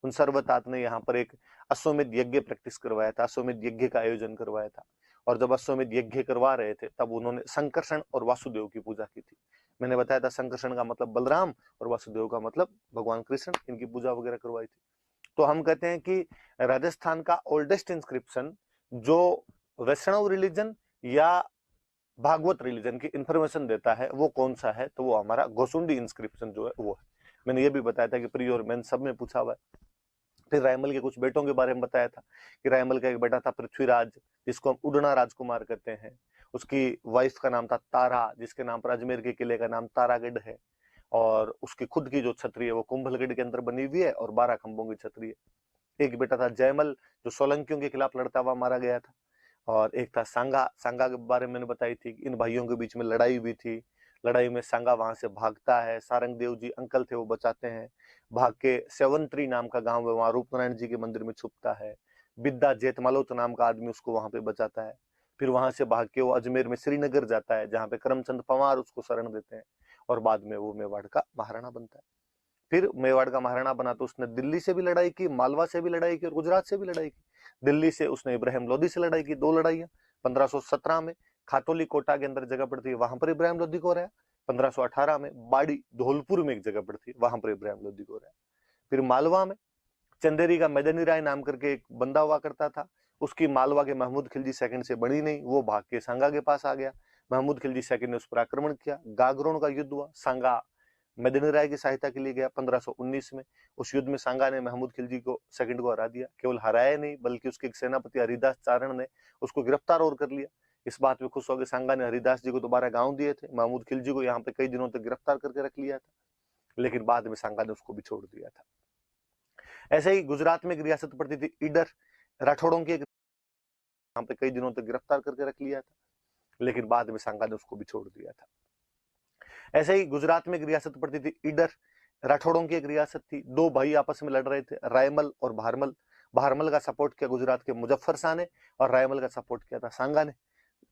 उन सर्वतात ने यहाँ पर एक अश्वमेध यज्ञ प्रैक्टिस करवाया था, अश्वमेध यज्ञ का आयोजन करवाया था। और जब अश्वमेध यज्ञ करवा रहे थे तब उन्होंने संकर्षण और वासुदेव की पूजा की थी। मैंने बताया था संकर्षण का मतलब बलराम और वासुदेव का मतलब भगवान कृष्ण, इनकी पूजा वगैरह करवाई थी। तो हम कहते हैं कि राजस्थान का ओल्डेस्ट इंस्क्रिप्शन जो वैष्णव रिलीजन या भागवत रिलीजन की इंफॉर्मेशन देता है वो कौन सा है? तो वो हमारा गोसुंडी इंस्क्रिप्शन जो है वो है। मैंने ये भी बताया था कि प्री और मेन सब में पूछा हुआ है। फिर रायमल के कुछ बेटों के बारे में बताया था कि रायमल का एक बेटा था पृथ्वीराज, जिसको हम उड़ना राजकुमार कहते हैं। उसकी वाइफ का नाम था तारा, जिसके नाम पर अजमेर के किले का नाम तारागढ़ है। और उसकी खुद की जो छतरी है वो कुंभलगढ़ के अंदर बनी हुई है और 12 खंभों की छतरी है। एक बेटा था जयमल, जो सोलंकियों के खिलाफ लड़ता हुआ मारा गया था। और एक था सांगा, सांगा के बारे में मैंने बताई थी, इन भाइयों के बीच में लड़ाई हुई थी, लड़ाई में सांगा वहां से भागता है, सारंगदेव जी अंकल थे वो बचाते हैं, भाग के सेवंत्री नाम का गांव है वहां रूपनारायण जी के मंदिर में छुपता है, बिद्दा जेठमालोत नाम का आदमी उसको वहां पे बचाता है। फिर वहां से भाग के वो अजमेर में श्रीनगर जाता है जहां पे करमचंद पवार उसको शरण देते हैं और बाद में वो मेवाड़ का महाराणा बनता है। फिर मेवाड़ का महाराणा बना तो उसने दिल्ली से भी लड़ाई की, मालवा से भी लड़ाई की और गुजरात से भी लड़ाई की। दिल्ली से उसने इब्राहिम लोदी से लड़ाई की, 2 लड़ाइयां। 1517 में खातोली कोटा के अंदर जगह पड़ती है, वहां पर इब्राहिम लोदी को रहा। 1518 में बाड़ी धौलपुर में एक जगह पड़ती है, वहां पर इब्राहिम लोदी को रहा। फिर मालवा में चंदेरी का मदनी राय नाम करके एक बंदा हुआ करता था, उसकी मालवा के महमूद खिलजी सेकंड से बनी नहीं, वो भाग के सांगा के पास आ गया। महमूद खिलजी सेकंड ने उस पर आक्रमण किया, गागरोन का युद्ध हुआ, सांगा मदनी राय की सहायता के लिए गया 1519 में। उस युद्ध में सांगा ने महमूद खिलजी को सेकंड को हरा दिया, केवल हराया नहीं बल्कि उसके एक सेनापति हरिदास चारण ने उसको गिरफ्तार और कर लिया। इस बात में खुश होकर सांगा ने हरिदास जी को दोबारा गांव दिए थे, महमूद खिलजी को यहाँ पे कई दिनों तक गिरफ्तार करके रख लिया था, लेकिन बाद में सांगा ने उसको भी छोड़ दिया था। ऐसे ही गुजरात में एक रियासत पड़ती थी ईडर, राठौड़ों की, यहाँ पे कई दिनों तक गिरफ्तार करके रख लिया था, लेकिन बाद में सांगा ने उसको भी छोड़ दिया था। ऐसे ही गुजरात में एक रियासत पड़ती थी ईडर, राठौड़ों की एक रियासत थी, 2 भाई आपस में लड़ रहे थे, रायमल और भारमल। भारमल का सपोर्ट किया गुजरात के मुजफ्फर शाह ने और रायमल का सपोर्ट किया था सांगा ने,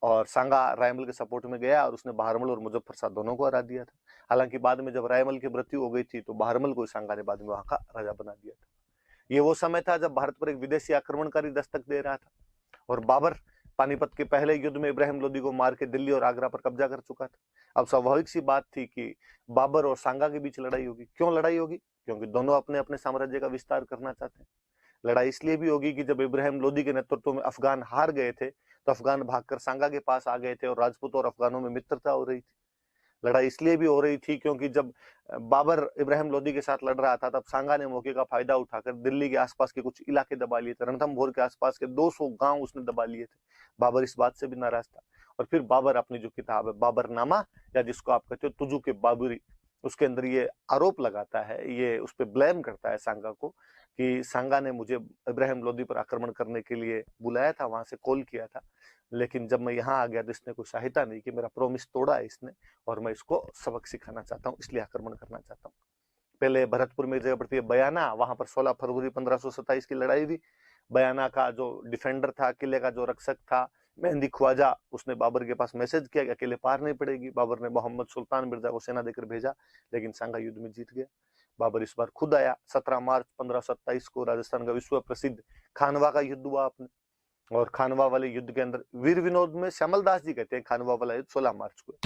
और सांगा रायमल के सपोर्ट में गया और उसने भारमल और मुजफ्फर शाह दोनों को हरा दिया था। हालांकि बाद में जब रायमल की मृत्यु हो गई थी तो भारमल को सांगा ने बाद में वहां का राजा बना दिया था। ये वो समय था जब भारत पर एक विदेशी आक्रमणकारी दस्तक दे रहा था और बाबर पानीपत के पहले युद्ध में इब्राहिम लोदी को मार के दिल्ली और आगरा पर कब्जा कर चुका था। अब स्वाभाविक सी बात थी कि बाबर और सांगा के बीच लड़ाई होगी। क्यों लड़ाई होगी? क्योंकि दोनों अपने अपने साम्राज्य का विस्तार करना चाहते हैं। लड़ाई इसलिए भी होगी कि जब इब्राहिम लोदी के नेतृत्व में अफगान हार गए थे तो अफगान भागकर सांगा के पास आ गए थे और राजपूत और अफगानों में मित्रता हो रही थी। लड़ाई इसलिए भी हो रही थी क्योंकि जब बाबर इब्राहिम लोदी के साथ लड़ रहा था तब सांगा ने मौके का फायदा उठाकर दिल्ली के आसपास के कुछ इलाके दबा लिए थे। रणथंभौर के आसपास के 200 गांव उसने दबा लिए थे। बाबर इस बात से भी नाराज था और फिर बाबर अपनी जो किताब है बाबरनामा, या जिसको आप कहते हो तुजु के बाबरी, उसके अंदर ये आरोप लगाता है, ये उस पर ब्लेम करता है सांगा को कि सांगा ने मुझे इब्राहिम लोदी पर आक्रमण करने के लिए बुलाया था, वहां से कॉल किया था, लेकिन जब मैं यहाँ आ गया तो इसने कोई सहायता नहीं की, मेरा प्रोमिस तोड़ा है इसने और मैं इसको सबक सिखाना चाहता हूँ, इसलिए आक्रमण करना चाहता हूँ। पहले भरतपुर में जगह पड़ती है बयाना, वहां पर 16 फरवरी 1527 की लड़ाई हुई। बयाना का जो डिफेंडर था, किले का जो रक्षक था मेहंदी ख्वाजा, उसने बाबर के पास मैसेज किया कि अकेले पार नहीं पड़ेगी। बाबर ने मोहम्मद सुल्तान मिर्जा को सेना देकर भेजा, लेकिन सांगा युद्ध में जीत गया। बाबर इस बार खुद आया। 17 मार्च 1527 को राजस्थान का विश्व प्रसिद्ध खानवा का युद्ध हुआ आपने, और खानवा वाले युद्ध के अंदर वीर विनोद में श्यामल दास जी कहते हैं खानवा वाला युद्ध 16 मार्च को।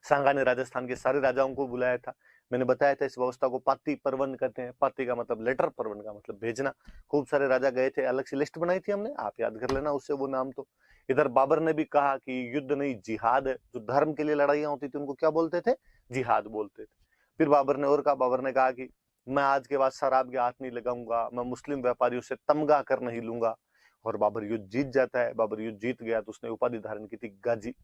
सांगा ने राजस्थान के सारे राजाओं को बुलाया था। मैंने बताया था इस व्यवस्था को पाती परवन कहते हैं। पाती का मतलब लेटर, परवन का मतलब भेजना। खूब सारे राजा गए थे, अलग से लिस्ट बनाई थी हमने, आप याद कर लेना उससे वो नाम। तो इधर बाबर ने भी कहा कि युद्ध नहीं जिहाद है। जो धर्म के लिए लड़ाइयां होती थी उनको क्या बोलते थे? जिहाद बोलते थे। फिर बाबर ने और कहा, बाबर ने कहा कि मैं आज के बाद शराब के हाथ नहीं लगाऊंगा, मैं मुस्लिम व्यापारियों से तमगा कर नहीं लूंगा। और बाबर युद्ध जीत जाता है। बाबर युद्ध जीत गया तो उसने उपाधि धारण की थी गाजी।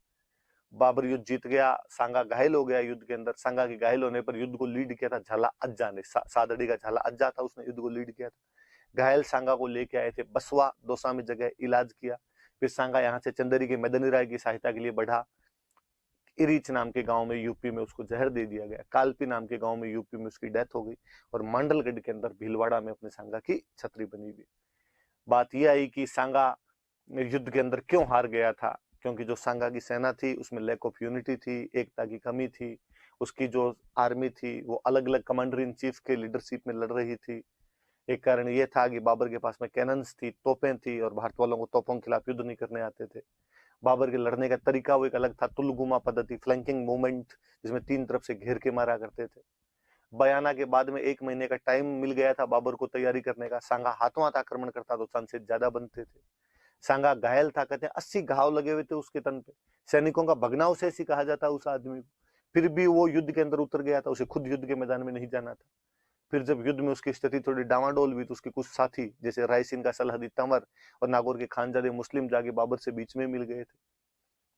बाबर युद्ध जीत गया, सांगा घायल हो गया युद्ध के अंदर। सांगा के घायल होने पर युद्ध को लीड किया था झाला अज्जा ने, सादड़ी का झाला अज्जा था, उसने युद्ध को लीड किया था। घायल सांगा को लेके आए थे बसवा, दौसा में जगह, इलाज किया। फिर सांगा यहाँ से चंदेरी के मदनी राय की सहायता के लिए बढ़ा। इरीच नाम के गांव में यूपी में उसको जहर दे दिया गया। कालपी नाम के गांव में यूपी में उसकी डेथ हो गई और मांडलगढ़ के अंदर भीलवाड़ा में अपने सांगा की छतरी बनी हुई। बात यह आई कि सांगा युद्ध के अंदर क्यों हार गया था? क्योंकि जो सांगा की सेना थी उसमें लैक ऑफ यूनिटी थी, एकता की कमी थी। उसकी जो आर्मी थी वो अलग अलग कमांडर इन चीफ के लीडरशिप में लड़ रही थी। एक कारण ये था कि बाबर के पास में कैनन्स थी, तोपें थी, और भारत वालों को तोपों के खिलाफ युद्ध नहीं करने आते थे। बाबर के लड़ने का तरीका वो एक अलग था, तुलगुमा पद्धति, फ्लैंकिंग मूवमेंट, जिसमें 3 तरफ से घेर के मारा करते थे। बयाना के बाद में 1 महीने का टाइम मिल गया था बाबर को तैयारी करने का। सांगा हाथों हाथ आक्रमण करता तो चांसेस ज्यादा बनते थे। सांगा घायल था, कहते हैं 80 घाव लगे हुए थे उसके तन पे। सैनिकों का भगनाव से ऐसी कहा जाता उस आदमी को। फिर भी वो युद्ध के अंदर उतर गया था, उसे खुद युद्ध के मैदान में नहीं जाना था। फिर जब युद्ध में उसकी स्थिति थोड़ी डावाडोल हुई तो उसके कुछ साथी जैसे रायसीन का सलहदी तंवर और नागौर के खानजादे मुस्लिम जाके बाबर से बीच में मिल गए थे।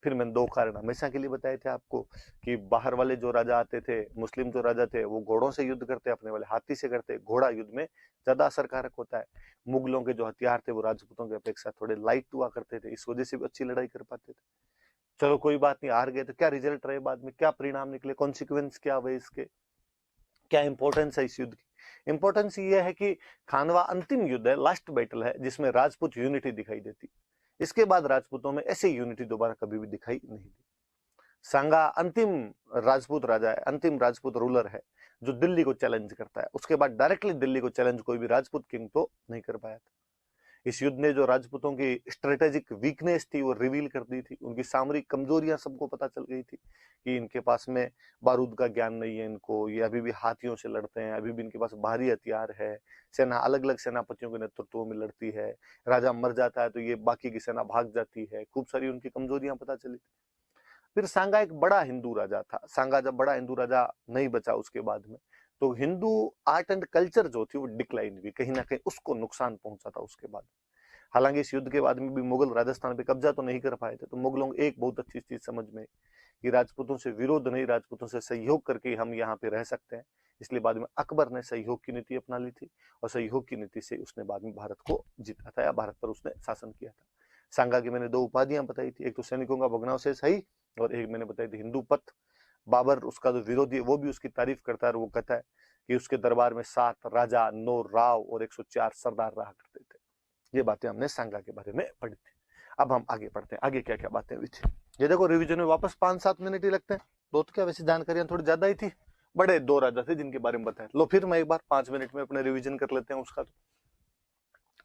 फिर मैंने 2 कारण हमेशा के लिए बताए थे आपको कि बाहर वाले जो राजा आते थे, मुस्लिम जो राजा थे, वो घोड़ों से युद्ध करते, अपने वाले हाथी से करते। घोड़ा युद्ध में ज्यादा असरकारक होता है। मुगलों के जो हथियार थे वो राजपूतों की अपेक्षा थोड़े लाइट हुआ करते थे, इस वजह से भी अच्छी लड़ाई कर पाते थे। चलो कोई बात नहीं, हार गए तो क्या रिजल्ट रहे, बाद में क्या परिणाम निकले, कॉन्सिक्वेंस क्या हुए इसके, क्या इंपॉर्टेंस है इस युद्ध की। इंपॉर्टेंस ये है कि खानवा अंतिम युद्ध है, लास्ट बैटल है, जिसमें राजपूत यूनिटी दिखाई देती। इसके बाद राजपूतों में ऐसे यूनिटी दोबारा कभी भी दिखाई नहीं दी। सांगा अंतिम राजपूत राजा है, अंतिम राजपूत रूलर है जो दिल्ली को चैलेंज करता है। उसके बाद डायरेक्टली दिल्ली को चैलेंज कोई भी राजपूत किंग तो नहीं कर पाया था। इस युद्ध ने जो राजपूतों की स्ट्रेटेजिक वीकनेस थी वो रिवील कर दी थी, उनकी सामरिक कमजोरियां सबको पता चल गई थी कि इनके पास में बारूद का ज्ञान नहीं है, इनको ये अभी भी हाथियों से लड़ते हैं, अभी भी इनके पास भारी हथियार है, सेना अलग अलग सेनापतियों के नेतृत्व में लड़ती है, राजा मर जाता है तो ये बाकी की सेना भाग जाती है, खूब सारी उनकी कमजोरियां पता चली थी। फिर सांगा एक बड़ा हिंदू राजा था। सांगा जब बड़ा हिंदू राजा नहीं बचा उसके बाद में, तो हिंदू आर्ट एंड कल्चर जो थी वो डिक्लाइन हुई, कहीं ना कहीं उसको नुकसान पहुंचा था उसके बाद। हालांकि इस युद्ध के बाद में भी मुगल राजस्थान पे कब्जा तो नहीं कर पाए थे, तो मुगलों को एक बहुत अच्छी चीज समझ में कि राजपूतों से विरोध नहीं, राजपूतों से सहयोग करके हम यहाँ पे रह सकते हैं। इसलिए बाद में अकबर ने सहयोग की नीति अपना ली थी, और सहयोग की नीति से उसने बाद में भारत को जीता था, या भारत पर उसने शासन किया था। सांगा की मैंने 2 उपाधियां बताई थी, एक तो सैनिकों का भग्नावशेष है, और एक मैंने बताई थी हिंदू पथ। बाबर उसका जो विरोधी है वो भी उसकी तारीफ करता है, और वो कहता है कि उसके दरबार में 7 राजा, 9 राव और 104 सरदार रहा करते थे। ये बातें हमने सांगा के बारे में पढ़ी थी। अब हम आगे पढ़ते हैं, आगे क्या क्या बातें हुई थी। ये देखो रिवीजन में वापस 5-7 मिनट ही लगते हैं, दो तो क्या वैसे जानकारियां थोड़ी ज्यादा ही थी, बड़े 2 राजा थे जिनके बारे में बताया। लो फिर मैं एक बार 5 मिनट में अपने रिवीजन कर लेते हैं उसका। तो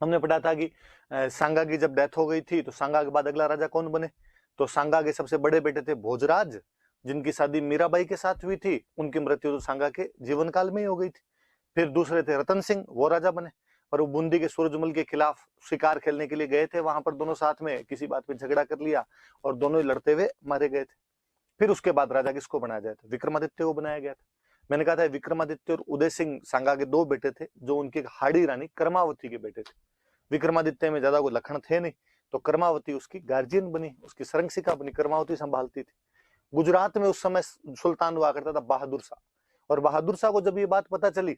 हमने पढ़ा था कि सांगा की जब डेथ हो गई थी तो सांगा के बाद अगला राजा कौन बने, तो सांगा के सबसे बड़े बेटे थे भोजराज, जिनकी शादी मीराबाई के साथ हुई थी। उनकी मृत्यु तो सांगा के जीवन काल में ही हो गई थी। फिर दूसरे थे रतन सिंह, वो राजा बने, और वो बूंदी के सूरजमल के खिलाफ शिकार खेलने के लिए गए थे, वहां पर दोनों साथ में किसी बात पे झगड़ा कर लिया और दोनों ही लड़ते हुए मारे गए थे। फिर उसके बाद राजा किसको बनाया जाए था, विक्रमादित्य को बनाया गया था। मैंने कहा था विक्रमादित्य और उदय सिंह सांगा के 2 बेटे थे, जो उनकी हाड़ी रानी कर्मावती के बेटे थे। विक्रमादित्य में ज्यादा कोई लक्षण थे नहीं, तो कर्मावती उसकी गार्जियन बनी, उसकी सरंगसिका बनी, कर्मावती संभालती थी। गुजरात में उस समय सुल्तान हुआ करता था बहादुर शाह, और बहादुर शाह को जब ये बात पता चली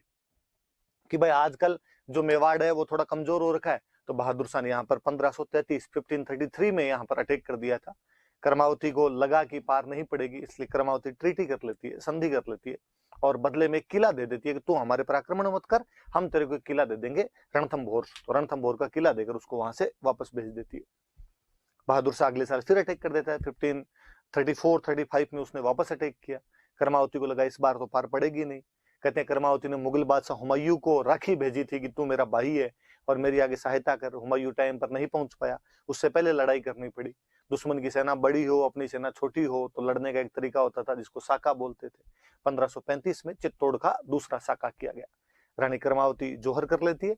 कि भाई आजकल जो मेवाड़ है वो थोड़ा कमजोर हो रखा है, तो बहादुर शाह ने यहाँ पर 1533 में यहाँ पर अटैक कर दिया था। कर्मावती को लगा कि पार नहीं पड़ेगी, इसलिए कर्मावती ट्रीटी कर लेती है, संधि कर लेती है, और बदले में किला दे देती है कि तू हमारे पर आक्रमण मत कर, हम तेरे को किला दे देंगे रणथंभौर। तो रणथंभौर का किला देकर उसको वहां से वापस भेज देती है। बहादुर शाह अगले साल फिर अटैक कर देता है, 1534-35 में उसने वापस अटैक किया। कर्मावती को लगा इस बार तो पार पड़ेगी नहीं। कहते हैं कर्मावती ने मुगल बादशाह हुमायूं को राखी भेजी थी कि तू मेरा भाई है और मेरी आगे सहायता कर। हुमायूं टाइम पर नहीं पहुंच पाया, उससे पहले लड़ाई करनी पड़ी। दुश्मन की सेना बड़ी हो, अपनी सेना छोटी हो, तो लड़ने का एक तरीका होता था जिसको साका बोलते थे। 1535 में चित्तौड़ का दूसरा साका किया गया। रानी कर्मावती जोहर कर लेती है,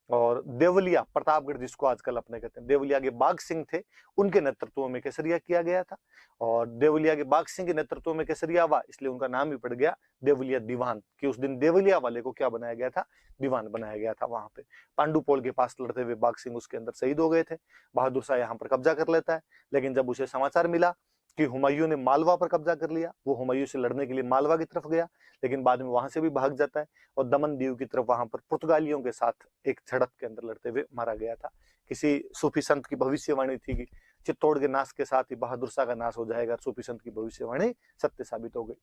और देवलिया प्रतापगढ़, जिसको आजकल अपने कहते हैं, देवलिया के बाघ सिंह थे, उनके नेतृत्व में केसरिया किया गया था। और देवलिया के बाघ सिंह के नेतृत्व में केसरिया हुआ, इसलिए उनका नाम भी पड़ गया देवलिया दीवान, कि उस दिन देवलिया वाले को क्या बनाया गया था, दीवान बनाया गया था। वहां पे पांडुपोल के पास लड़ते हुए बाघ सिंह उसके अंदर शहीद हो गए थे। बहादुर शाह यहाँ पर कब्जा कर लेता है, लेकिन जब उसे समाचार मिला कि हुमायूं ने मालवा पर कब्जा कर लिया, वो हुमायूं से लड़ने के लिए मालवा की तरफ गया, लेकिन बाद में वहां से भी भाग जाता है, और दमन दीव की तरफ वहां पर पुर्तगालियों के साथ एक झड़प के अंदर लड़ते हुए मारा गया था। किसी सूफी संत की भविष्यवाणी थी कि चित्तौड़ के नाश के साथ ही बहादुर शाह का नाश हो जाएगा। सूफी संत की भविष्यवाणी सत्य साबित हो गई।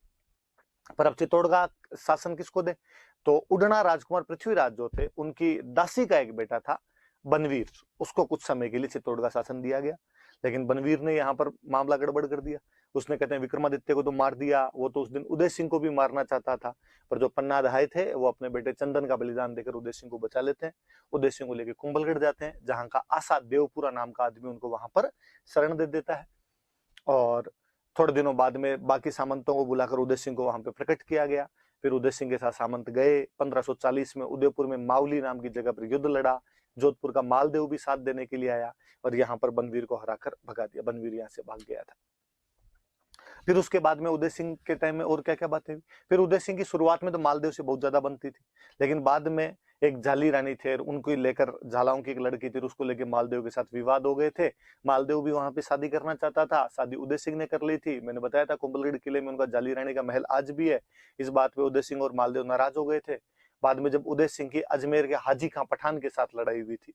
पर अब चित्तौड़ का शासन किसको दे, तो उडना राजकुमार पृथ्वीराज जो थे, उनकी दासी का एक बेटा था बनवीर, उसको कुछ समय के लिए चित्तौड़ का शासन दिया गया। लेकिन बनवीर ने यहाँ पर मामला गड़बड़ कर दिया। उसने कहते हैं विक्रमादित्य को तो मार दिया, वो तो उस दिन उदय सिंह को भी मारना चाहता था, पर जो पन्ना दहाय थे वो अपने बेटे चंदन का बलिदान देकर उदय सिंह को बचा लेते हैं। उदय सिंह को लेकर कुंभलगढ़ जाते हैं, जहां का आशा देवपुरा नाम का आदमी उनको वहां पर शरण दे देता है। और थोड़े दिनों बाद में बाकी सामंतों को बुलाकर उदय सिंह को वहां पे प्रकट किया गया। फिर उदय सिंह के साथ सामंत गए। 1540 में उदयपुर में मावली नाम की जगह पर युद्ध लड़ा। जोधपुर का मालदेव भी साथ देने के लिए आया, और यहाँ पर बनवीर को हराकर भगा दिया। बनवीर यहाँ से भाग गया था। फिर उसके बाद में उदय सिंह के टाइम में और क्या क्या बातें हुई। फिर उदय सिंह की शुरुआत में तो मालदेव से बहुत ज्यादा बनती थी, लेकिन बाद में एक झाली रानी थे, उनको लेकर, झालाओं की एक लड़की थी, उसको लेकर मालदेव के साथ विवाद हो गए थे। मालदेव भी वहां पे शादी करना चाहता था, शादी उदय सिंह ने कर ली थी। मैंने बताया था कुंभलगढ़ किले में उनका झाली रानी का महल आज भी है। इस बात पे उदय सिंह और मालदेव नाराज हो गए थे। बाद में जब उदय सिंह की अजमेर के हाजी खां पठान के साथ लड़ाई हुई थी,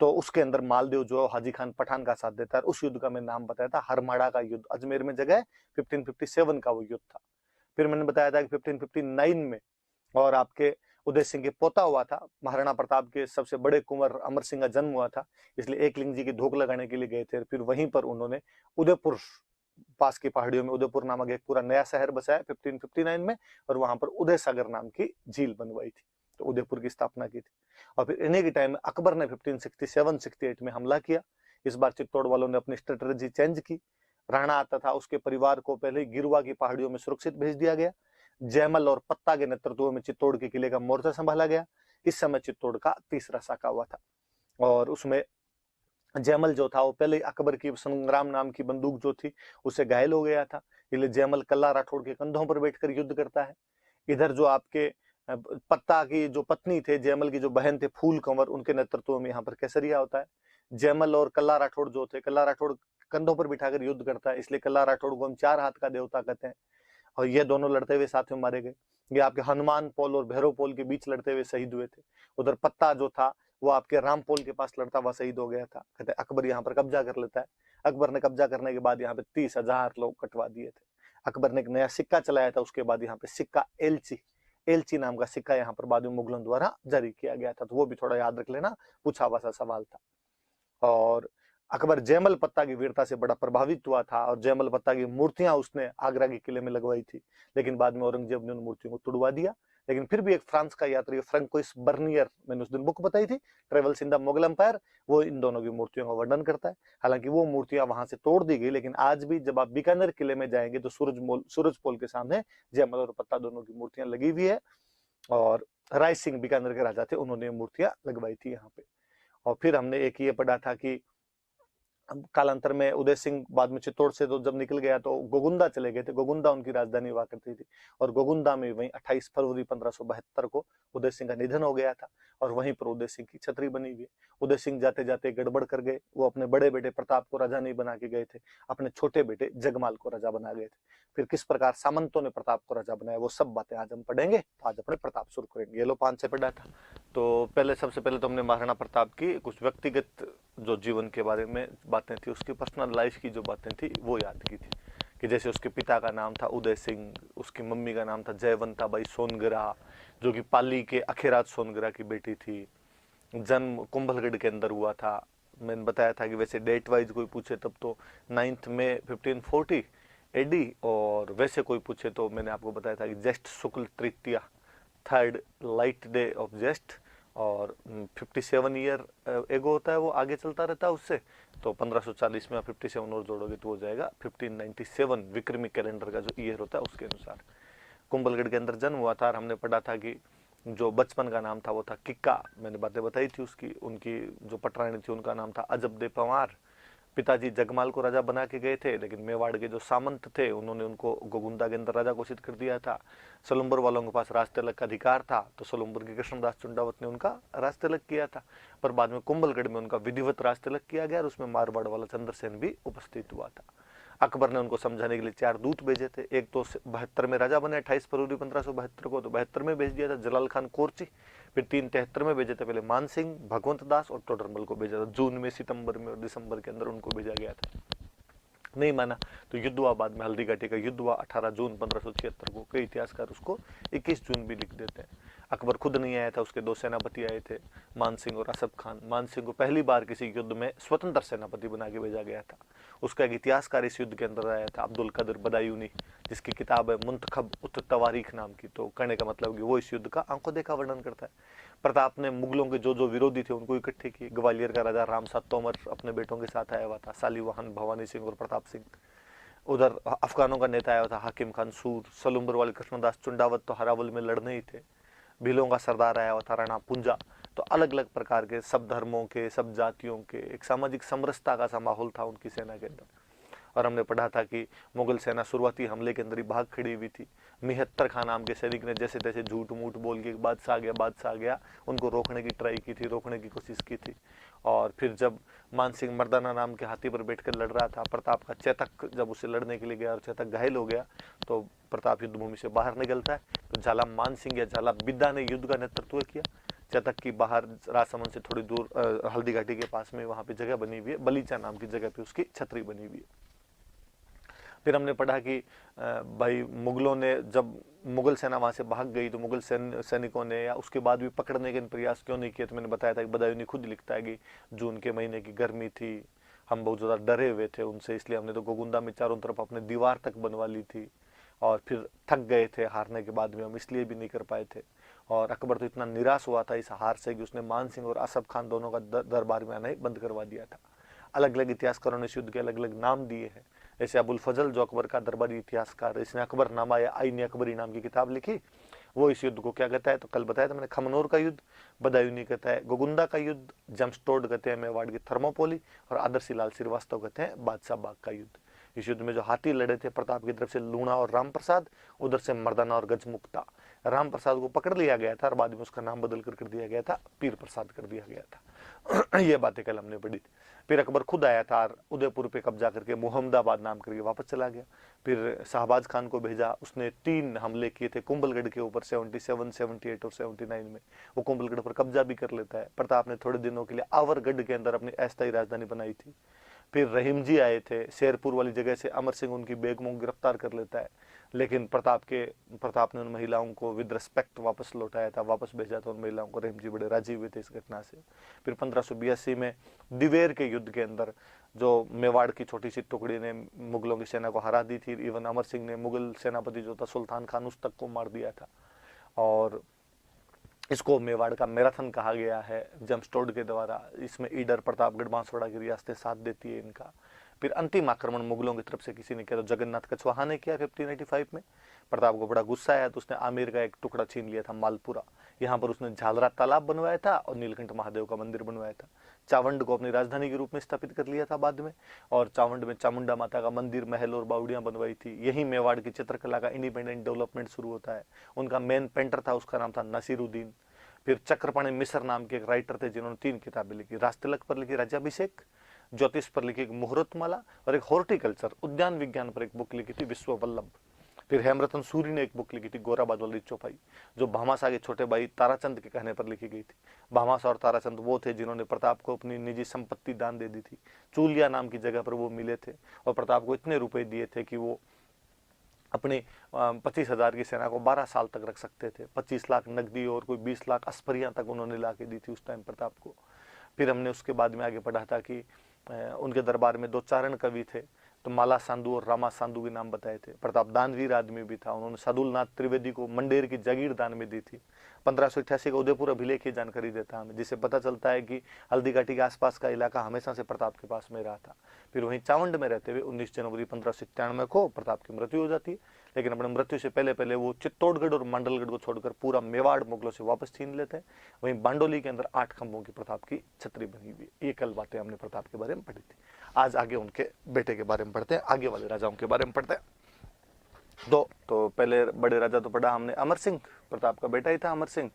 तो उसके अंदर मालदेव जो हाजी खान पठान का साथ देता है। उस युद्ध का मैंने नाम बताया था हरमाड़ा का युद्ध, अजमेर में जगह है, 1557 का वो युद्ध था। फिर मैंने बताया था कि 1559 में और आपके उदय सिंह के पोता हुआ था, महाराणा प्रताप के सबसे बड़े कुंवर अमर सिंह का जन्म हुआ था, इसलिए एकलिंग जी की धोख लगाने के लिए गए थे। फिर वहीं पर उन्होंने उदयपुर पास की पहाड़ियों में उदयपुर नामक एक पूरा नया शहर बसाया 1559 में, और वहां पर उदय सागर नाम की झील बनवाई थी, तो उदयपुर की स्थापना की थी। और फिर इन्हीं के टाइम में अकबर ने 1567-68 में हमला किया। इस बार चित्तौड़ वालों ने अपनी स्ट्रेटजी चेंज की। राणा आता था, उसके परिवार को पहले ही गिरवा की पहाड़ियों में सुरक्षित भेज दिया गया। जयमल और पत्ता के नेतृत्व में चित्तौड़ के किले का मोर्चा संभाला गया। इस समय चित्तौड़ का तीसरा साका हुआ था, और उसमें जयमल जो था वो पहले अकबर की संग्राम नाम की बंदूक जो थी उससे घायल हो गया था, इसलिए जयमल कल्ला राठौड़ के कंधों पर बैठकर युद्ध करता है। इधर जो आपके पत्ता की जो पत्नी थे, जयमल की जो बहन थे फूल कंवर, उनके नेतृत्व में यहाँ पर केसरिया होता है। जयमल और कल्ला राठौड़ जो थे, कल्ला राठौड़ कंधों पर बिठाकर युद्ध करता है, इसलिए कल्ला राठौड़ को हम 4 हाथ का देवता कहते हैं। और ये दोनों लड़ते हुए साथ में मारे गए। ये आपके हनुमान पोल और भैरव पोल के बीच लड़ते हुए शहीद हुए थे। उधर पत्ता जो था वो आपके राम पोल के पास लड़ता हुआ शहीद हो गया था। कहते अकबर यहाँ पर कब्जा कर लेता है। अकबर ने कब्जा करने के बाद यहाँ पे 30,000 लोग कटवा दिए थे। अकबर ने एक नया सिक्का चलाया था, उसके बाद यहाँ पे सिक्का एलची नाम का सिक्का यहाँ पर बाद में मुगलों द्वारा जारी किया गया था, तो वो भी थोड़ा याद रख लेना, पूछा हुआ सा सवाल था। और अकबर जयमल पत्ता की वीरता से बड़ा प्रभावित हुआ था, और जयमल पत्ता की मूर्तियां उसने आगरा के किले में लगवाई थी, लेकिन बाद में औरंगजेब ने उन मूर्तियों को तुड़वा दिया। लेकिन फिर भी एक फ्रांस का यात्री फ्रैंकोइस बर्नियर, मैंने उस दिन बुक बताई थी travels in the Mughal empire, वो इन दोनों की मूर्तियों का वर्णन करता है। हालांकि वो मूर्तियां वहां से तोड़ दी गई, लेकिन आज भी जब आप बीकानेर किले में जाएंगे तो सूरज पोल के सामने जयमल और पत्ता दोनों की मूर्तियां लगी हुई है, और राय सिंह बीकानेर के राजा थे, उन्होंने मूर्तियां लगवाई थी यहाँ पे। और फिर हमने एक ये पढ़ा था कि कालांतर में उदय सिंह बाद में चित्तौड़ से तो जब निकल गया तो गोगुंदा चले गए थे। गोगुंदा उनकी राजधानी हुआ करती थी, और गोगुंदा में वहीं 28 फरवरी 1572 को उदय सिंह का निधन हो गया था, और वहीं पर उदय सिंह की छतरी बनी हुई है। उदय सिंह जाते जाते गड़बड़ कर गए, वो अपने बड़े बेटे प्रताप को राजा नहीं बना के गए थे, अपने छोटे बेटे जगमाल को राजा बना गए थे। फिर किस प्रकार सामंतों ने प्रताप को राजा बनाया, वो सब बातें आज हम पढ़ेंगे। तो आज अपने प्रताप शुरू करेंगे। ये लो 5 से पढ़ा था। तो सबसे पहले तो हमने महाराणा प्रताप की कुछ व्यक्तिगत जो जीवन के बारे में बातें थी, उसकी पर्सनल लाइफ की जो बातें थी वो याद की थी, कि जैसे उसके पिता का नाम था उदय सिंह, उसकी मम्मी का नाम था जयवंता बाई सोनगरा, जो कि पाली के अखेराज सोनगरा की बेटी थी। जन्म कुंभलगढ़ के अंदर हुआ था। मैंने बताया था कि वैसे डेट वाइज कोई पूछे तब तो 9 मई 1540 एडी, और वैसे कोई पूछे तो मैंने आपको बताया था कि ज्येष्ठ शुक्ल तृतीया, 3rd लाइट डे ऑफ ज्येष्ठ, और 57 ईयर एगो होता है वो आगे चलता रहता है उससे, तो 1540 में 57 और जोड़ोगे तो हो जाएगा 1597 विक्रमी कैलेंडर का जो ईयर होता है उसके अनुसार। कुंभलगढ़ के अंदर जन्म हुआ था, और हमने पढ़ा था कि जो बचपन का नाम था वो था किक्का, मैंने बातें बताई थी उसकी। उनकी जो पटरानी थी उनका नाम था अजब दे पंवार। पिताजी जगमाल को राजा बना के गए थे, लेकिन मेवाड़ के जो सामंत थे उन्होंने उनको गोगुंदा के अंदर राजा घोषित कर दिया था। सलुम्बर वालों के पास राज तिलक का अधिकार था, तो सलुम्बर के कृष्णदास चुंडावत ने उनका राज तिलक किया था, पर बाद में कुंभलगढ़ में उनका विधिवत राज तिलक किया गया, और उसमें मारवाड़ वाला चंद्रसेन भी उपस्थित हुआ था। अकबर ने उनको समझाने के लिए 4 दूत भेजे थे। एक तो 72 में राजा बने 28 फरवरी 1572 को, तो 72 में भेज दिया था जलाल खान कोरची। फिर 373 में भेजे थे पहले मान सिंह, भगवंत दास और टोडरमल को भेजा था। जून में, सितंबर में और दिसंबर के अंदर उनको भेजा गया था। नहीं माना तो युद्ध हुआ, बाद में हल्दी घाटी का युद्ध हुआ 18 जून 1576 को। कई इतिहासकार उसको 21 जून भी लिख देते हैं। अकबर खुद नहीं आया था, उसके 2 सेनापति आए थे, मान सिंह और असफ खान। मान सिंह को पहली बार किसी युद्ध में स्वतंत्र सेनापति बना के भेजा गया था। उसका एक इतिहासकार इस युद्ध के अंदर आया था, अब्दुल कदर बदायूनी, जिसकी किताब है मुंतखब उत तवारीख नाम की। तो कहने का मतलब कि वो इस युद्ध का आंखों देखा वर्णन करता है। प्रताप ने मुगलों के जो विरोधी थे उनको इकट्ठे किए। ग्वालियर का राजा रामसात तोमर अपने बेटों के साथ आया हुआ था, सालीवाहन, भवानी सिंह और प्रताप सिंह। उधर अफगानों का नेता आया हुआ था हाकिम खान सूर। सलुम्बर वाले कृष्णदास चुंडावत तो हरावल में लड़ने ही थे। भीलों का सरदार आया हुआ था राणा पुंजा। तो अलग अलग प्रकार के सब धर्मों के, सब जातियों के, एक सामाजिक समरसता का सा माहौल था उनकी सेना के अंदर। और हमने पढ़ा था कि मुगल सेना शुरुआती हमले के अंदर ही भाग खड़ी हुई थी। मिहत्तर खान नाम के सैनिक ने जैसे तैसे झूठ मूठ बोल के बादशाह आ गया, उनको रोकने की ट्राई की थी, रोकने की कोशिश की थी। और फिर जब मान सिंह मर्दाना नाम के हाथी पर बैठकर लड़ रहा था, प्रताप का चेतक जब उसे लड़ने के लिए गया और चेतक घायल हो गया, तो प्रताप युद्ध भूमि से बाहर निकलता है। तो झाला मान सिंह या झाला बिद्दा ने युद्ध का नेतृत्व किया। चतक की बाहर राजसमंद से थोड़ी दूर हल्दी घाटी के पास में वहां पे जगह बनी हुई है, बलीचा नाम की जगह पे उसकी छतरी बनी हुई है। फिर हमने पढ़ा कि भाई मुगलों ने जब मुगल सेना वहां से भाग गई तो मुगल सैनिकों ने या उसके बाद भी पकड़ने के प्रयास क्यों नहीं किए, तो मैंने बताया था कि बदायूनी खुद लिखता है कि जून के महीने की गर्मी थी, हम बहुत ज़्यादा डरे हुए थे उनसे, इसलिए हमने तो गोगुंदा में चारों तरफ अपने दीवार तक बनवा ली थी, और फिर थक गए थे हारने के बाद में, हम इसलिए भी नहीं कर पाए थे। और अकबर तो इतना निराश हुआ था इस हार से कि उसने मान सिंह और असफ खान दोनों का दरबार में आना ही बंद करवा दिया था। अलग अलग इतिहासकारों ने इस युद्ध के अलग अलग नाम दिए हैं। जैसे अबुल फजल जो अकबर का दरबारी इतिहासकार, इसने अकबरनामा या आईन अकबरी नाम की किताब लिखी, वो इस युद्ध को क्या कहता है, तो कल बताया था मैंने, खमनोर का युद्ध बदायूनी कहता है, गोगुंदा का युद्ध जमस्टोड कहते हैं मेवाड़ की थर्मोपोली, और आदर्शी लाल श्रीवास्तव कहते हैं बादशाह बाग का युद्ध। इस युद्ध में जो हाथी लड़े थे प्रताप की तरफ से लूणा और राम प्रसाद, उधर से मर्दाना और गजमुक्ता। राम प्रसाद को पकड़ लिया गया था और बाद में उसका नाम बदल कर दिया गया था, पीर प्रसाद कर दिया गया था। ये बातें कल हमने पढ़ी थी। फिर अकबर खुद आया था और उदयपुर पे कब्जा करके मुहम्मदाबाद नाम करके वापस चला गया। फिर शाहबाज खान को भेजा, उसने 3 हमले किए थे कुंभलगढ़ के ऊपर 77, 78 और 79 में। वो कुंभलगढ़ पर कब्जा भी कर लेता है। प्रताप ने थोड़े दिनों के लिए आवरगढ़ के अंदर अपनी अस्थायी राजधानी बनाई थी। फिर रहीम जी आए थे शेरपुर वाली जगह से, अमर सिंह उनकी बेगमों को गिरफ्तार कर लेता है, लेकिन प्रताप ने उन महिलाओं को विद रिस्पेक्ट वापस लौटाया था, वापस भेजा था उन महिलाओं को। रहीम जी बड़े राजी हुए थे इस घटना से। फिर 1582 में दिवेर के युद्ध के अंदर जो मेवाड़ की छोटी सी टुकड़ी ने मुगलों की सेना को हरा दी थी, इवन अमर सिंह ने मुगल सेनापति जो था सुल्तान खान उस तक को मार दिया था, और इसको मेवाड़ का मैराथन कहा गया है जमस्टोड के द्वारा। इसमें ईडर, प्रतापगढ़, बांसवाड़ा की रियासतें साथ देती है इनका। फिर अंतिम आक्रमण मुगलों की तरफ से किसी ने किया तो जगन्नाथ कछवाहा ने किया 1585 में। प्रताप को बड़ा गुस्सा आया तो उसने आमेर का एक टुकड़ा छीन लिया था मालपुरा, यहाँ पर उसने झालरा तालाब बनवाया था और नीलकंठ महादेव का मंदिर बनवाया था। चावंड को अपनी राजधानी के रूप में स्थापित कर लिया था बाद में, और चावंड में चामुंडा माता का मंदिर, महल और बावड़ियां बनवाई थी। यही मेवाड़ की चित्रकला का इंडिपेंडेंट डेवलपमेंट शुरू होता है। उनका मेन पेंटर था, उसका नाम था नसीरुद्दीन। फिर चक्रपाणी मिश्र नाम के एक राइटर थे जिन्होंने 3 किताबें लिखी, राजतिलक पर लिखी राज्याभिषेक, ज्योतिष पर लिखी एक मुहूर्तमाला, और एक हॉर्टिकल्चर उद्यान विज्ञान पर एक बुक लिखी थी विश्व वल्लभ। फिर हेमरतन सूरी ने एक बुक लिखी थी गोराबाद वाली चौपाई, जो भामाशाह के छोटे भाई ताराचंद के कहने पर लिखी गई थी। भामाशाह और ताराचंद वो थे जिन्होंने प्रताप को अपनी निजी संपत्ति दान दे दी थी। चूलिया नाम की जगह पर वो मिले थे और प्रताप को इतने रुपए दिए थे कि वो अपनी 25,000 की सेना को 12 साल तक रख सकते थे। 25 लाख नकदी और कोई 20 लाख अस्परियां तक उन्होंने ला के दी थी उस टाइम प्रताप को। फिर हमने उसके बाद में आगे पढ़ा था कि उनके दरबार में 2 चारण कवि थे, तो माला सांधु और रामा सांधु के नाम बताए थे। प्रताप दानवीर आदमी भी था, उन्होंने सदुलनाथ त्रिवेदी को मंडेर की जागीर दान में दी थी। 1588 का उदयपुर अभिलेख की जानकारी देता है हमें, जिससे पता चलता है कि हल्दी घाटी के आसपास का इलाका हमेशा से प्रताप के पास में रहा था। फिर वहीं चावंड में रहते हुए 19 जनवरी 1597 को प्रताप की मृत्यु हो जाती है, लेकिन अपने मृत्यु से पहले पहले वो चित्तौड़गढ़ और मंडलगढ़ को छोड़कर पूरा मेवाड़ मुगलों से वापस छीन लेते हैं। वहीं बांडोली के अंदर 8 खंभों की प्रताप की छतरी बनी हुई है। ये कल बातें हमने प्रताप के बारे में पढ़ी थी। आज आगे उनके बेटे के बारे में पढ़ते हैं, आगे वाले राजाओं के बारे में पढ़ते हैं। तो पहले बड़े राजा तो पढ़ा हमने अमर सिंह, प्रताप का बेटा ही था अमर सिंह,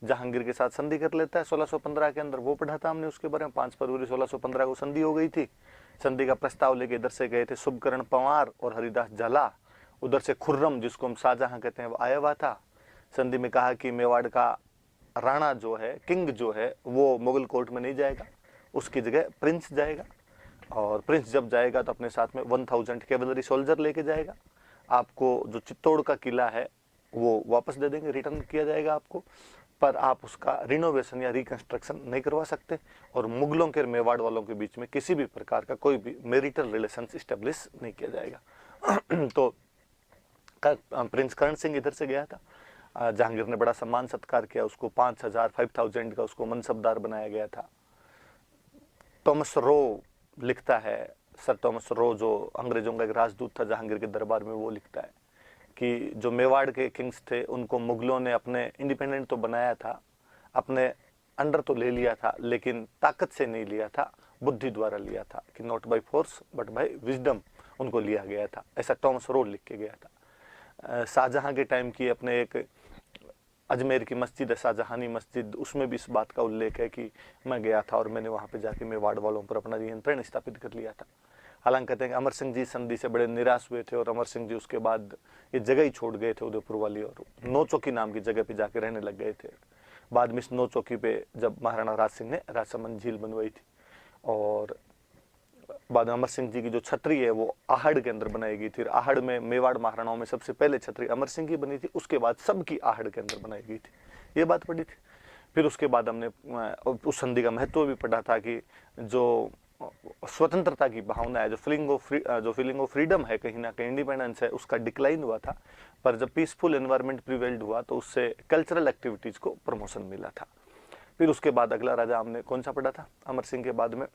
जहांगीर के साथ संधि कर लेता है 1615 के अंदर, वो पढ़ा था हमने उसके बारे में। 5 फरवरी 1615 को संधि हो गई थी। संधि का प्रस्ताव लेके इधर से गए थे शुभकरण पंवार और हरिदास झाला, उधर से खुर्रम जिसको हम शाहजहां कहते हैं वो आया हुआ था। संधि में कहा कि मेवाड़ का राणा जो है, किंग जो है, वो मुगल कोर्ट में नहीं जाएगा, उसकी जगह प्रिंस जाएगा, और प्रिंस जब जाएगा तो अपने साथ में 1000 कैवलरी सोल्जर लेके जाएगा। आपको जो चित्तौड़ का किला है वो वापस दे देंगे, रिटर्न किया जाएगा आपको, पर आप उसका रिनोवेशन या रिकंस्ट्रक्शन नहीं करवा सकते, और मुगलों के मेवाड़ वालों के बीच में किसी भी प्रकार का कोई भी मैरिटल रिलेशन स्टेब्लिश नहीं किया जाएगा। तो प्रिंस करण सिंह इधर से गया था, जहांगीर ने बड़ा सम्मान सत्कार किया उसको, 5000 का उसको मनसबदार बनाया गया था। थॉमस रो लिखता है, सर थॉमस रो जो अंग्रेजों का एक राजदूत था जहांगीर के दरबार में, वो लिखता है कि जो मेवाड़ के किंग्स थे उनको मुगलों ने अपने इंडिपेंडेंट तो बनाया था, अपने अंडर तो ले लिया था, लेकिन ताकत से नहीं लिया था, बुद्धि द्वारा लिया था, कि not by force but by wisdom उनको लिया गया था। ऐसा थॉमस रो लिख के गया था। शाहजहां के टाइम की अपने एक अजमेर की मस्जिद है, शाहजहानी मस्जिद, उसमें भी इस बात का उल्लेख है कि मैं गया था और मैंने वहाँ पे जाके मेवाड़ वालों पर अपना नियंत्रण स्थापित कर लिया था। हालांकि कहते हैं कि अमर सिंह जी संधि से बड़े निराश हुए थे और अमर सिंह जी उसके बाद ये जगह ही छोड़ गए थे उदयपुर वाली, और नौचौकी नाम की जगह पे जाके रहने लग गए थे। बाद में इस नौ चौकी पे जब महाराणा राज सिंह ने राजसमंद झील बनवाई थी, और बाद में अमर सिंह जी की जो छतरी है वो आहड़ के अंदर बनाई गई थी। आहड़ में मेवाड़ महाराणाओं में सबसे पहले छतरी अमर सिंह की बनी थी, उसके बाद सबकी आहड़ के अंदर बनाई गई थी, ये बात पढ़ी थी। फिर उसके बाद हमने उस संधि का महत्व भी पढ़ा था कि जो स्वतंत्रता की भावना है, जो फीलिंग ऑफ फ्रीडम है, कहीं ना कहीं इंडिपेंडेंस है, उसका डिक्लाइन हुआ था। पर जब पीसफुल एनवायरनमेंट प्रिवेल्ड हुआ तो उससे कल्चरल एक्टिविटीज को प्रमोशन मिला था। फिर उसके बाद अगला राजा हमने कौन सा पढ़ा था अमर सिंह के बाद में?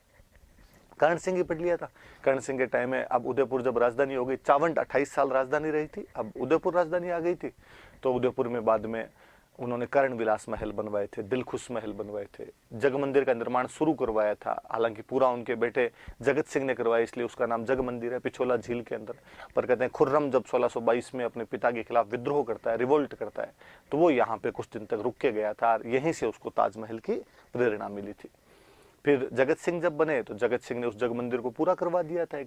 कर्ण सिंह ही पढ़ लिया था। कर्ण सिंह के टाइम में अब उदयपुर जब राजधानी हो गई, चावंट 28 साल राजधानी रही थी, अब उदयपुर राजधानी आ गई थी। तो उदयपुर में बाद में उन्होंने कर्ण विलास महल बनवाए थे, दिलखुश महल बनवाए थे, जग मंदिर का निर्माण शुरू करवाया था। हालांकि पूरा उनके बेटे जगत सिंह ने करवाया, इसलिए उसका नाम जग मंदिर है, पिछोला झील के अंदर। पर कहते हैं खुर्रम जब 1622 में अपने पिता के खिलाफ विद्रोह करता है, रिवोल्ट करता है, तो वो यहाँ पे कुछ दिन तक रुक के गया था, और यहीं से उसको ताजमहल की प्रेरणा मिली थी। फिर जगत सिंह जब बने तो जगत सिंह ने उस जग मंदिर को पूरा करवा दिया था।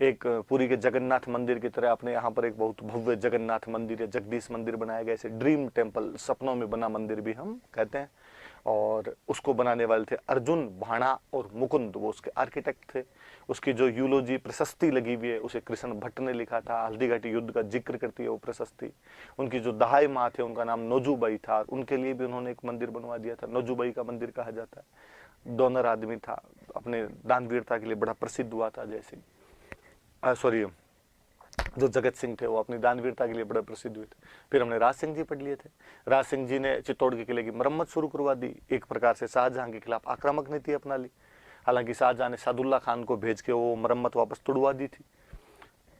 एक पुरी के जगन्नाथ मंदिर की तरह अपने यहाँ पर एक बहुत भव्य जगन्नाथ मंदिर या जगदीश मंदिर बनाया गया, इसे ड्रीम टेम्पल, सपनों में बना मंदिर भी हम कहते हैं। और उसको बनाने वाले थे अर्जुन, भाणा और मुकुंद, वो उसके आर्किटेक्ट थे। उसकी जो यूलोजी प्रशस्ति लगी हुई है उसे कृष्ण भट्ट ने लिखा था, हल्दी घाटी युद्ध का जिक्र करती है वो प्रशस्ति। उनकी जो दहाई माँ थे उनका नाम नोजूबाई था, उनके लिए भी उन्होंने एक मंदिर बनवा दिया था, नोजूबाई का मंदिर कहा जाता है। डोनर आदमी था, अपने दानवीरता के लिए बड़ा प्रसिद्ध हुआ था। जैसे सॉरी जो जगत सिंह थे वो अपनी दानवीरता के लिए बड़ा प्रसिद्ध हुए थे। फिर हमने राज सिंह जी पढ़ लिए थे। राज सिंह जी ने चित्तौड़ के किले की मरम्मत शुरू करवा दी, एक प्रकार से शाहजहां के खिलाफ आक्रामक नीति अपना ली। हालांकि शाहजहां ने सादुल्ला खान को भेज के वो मरम्मत वापस तुड़वा दी थी।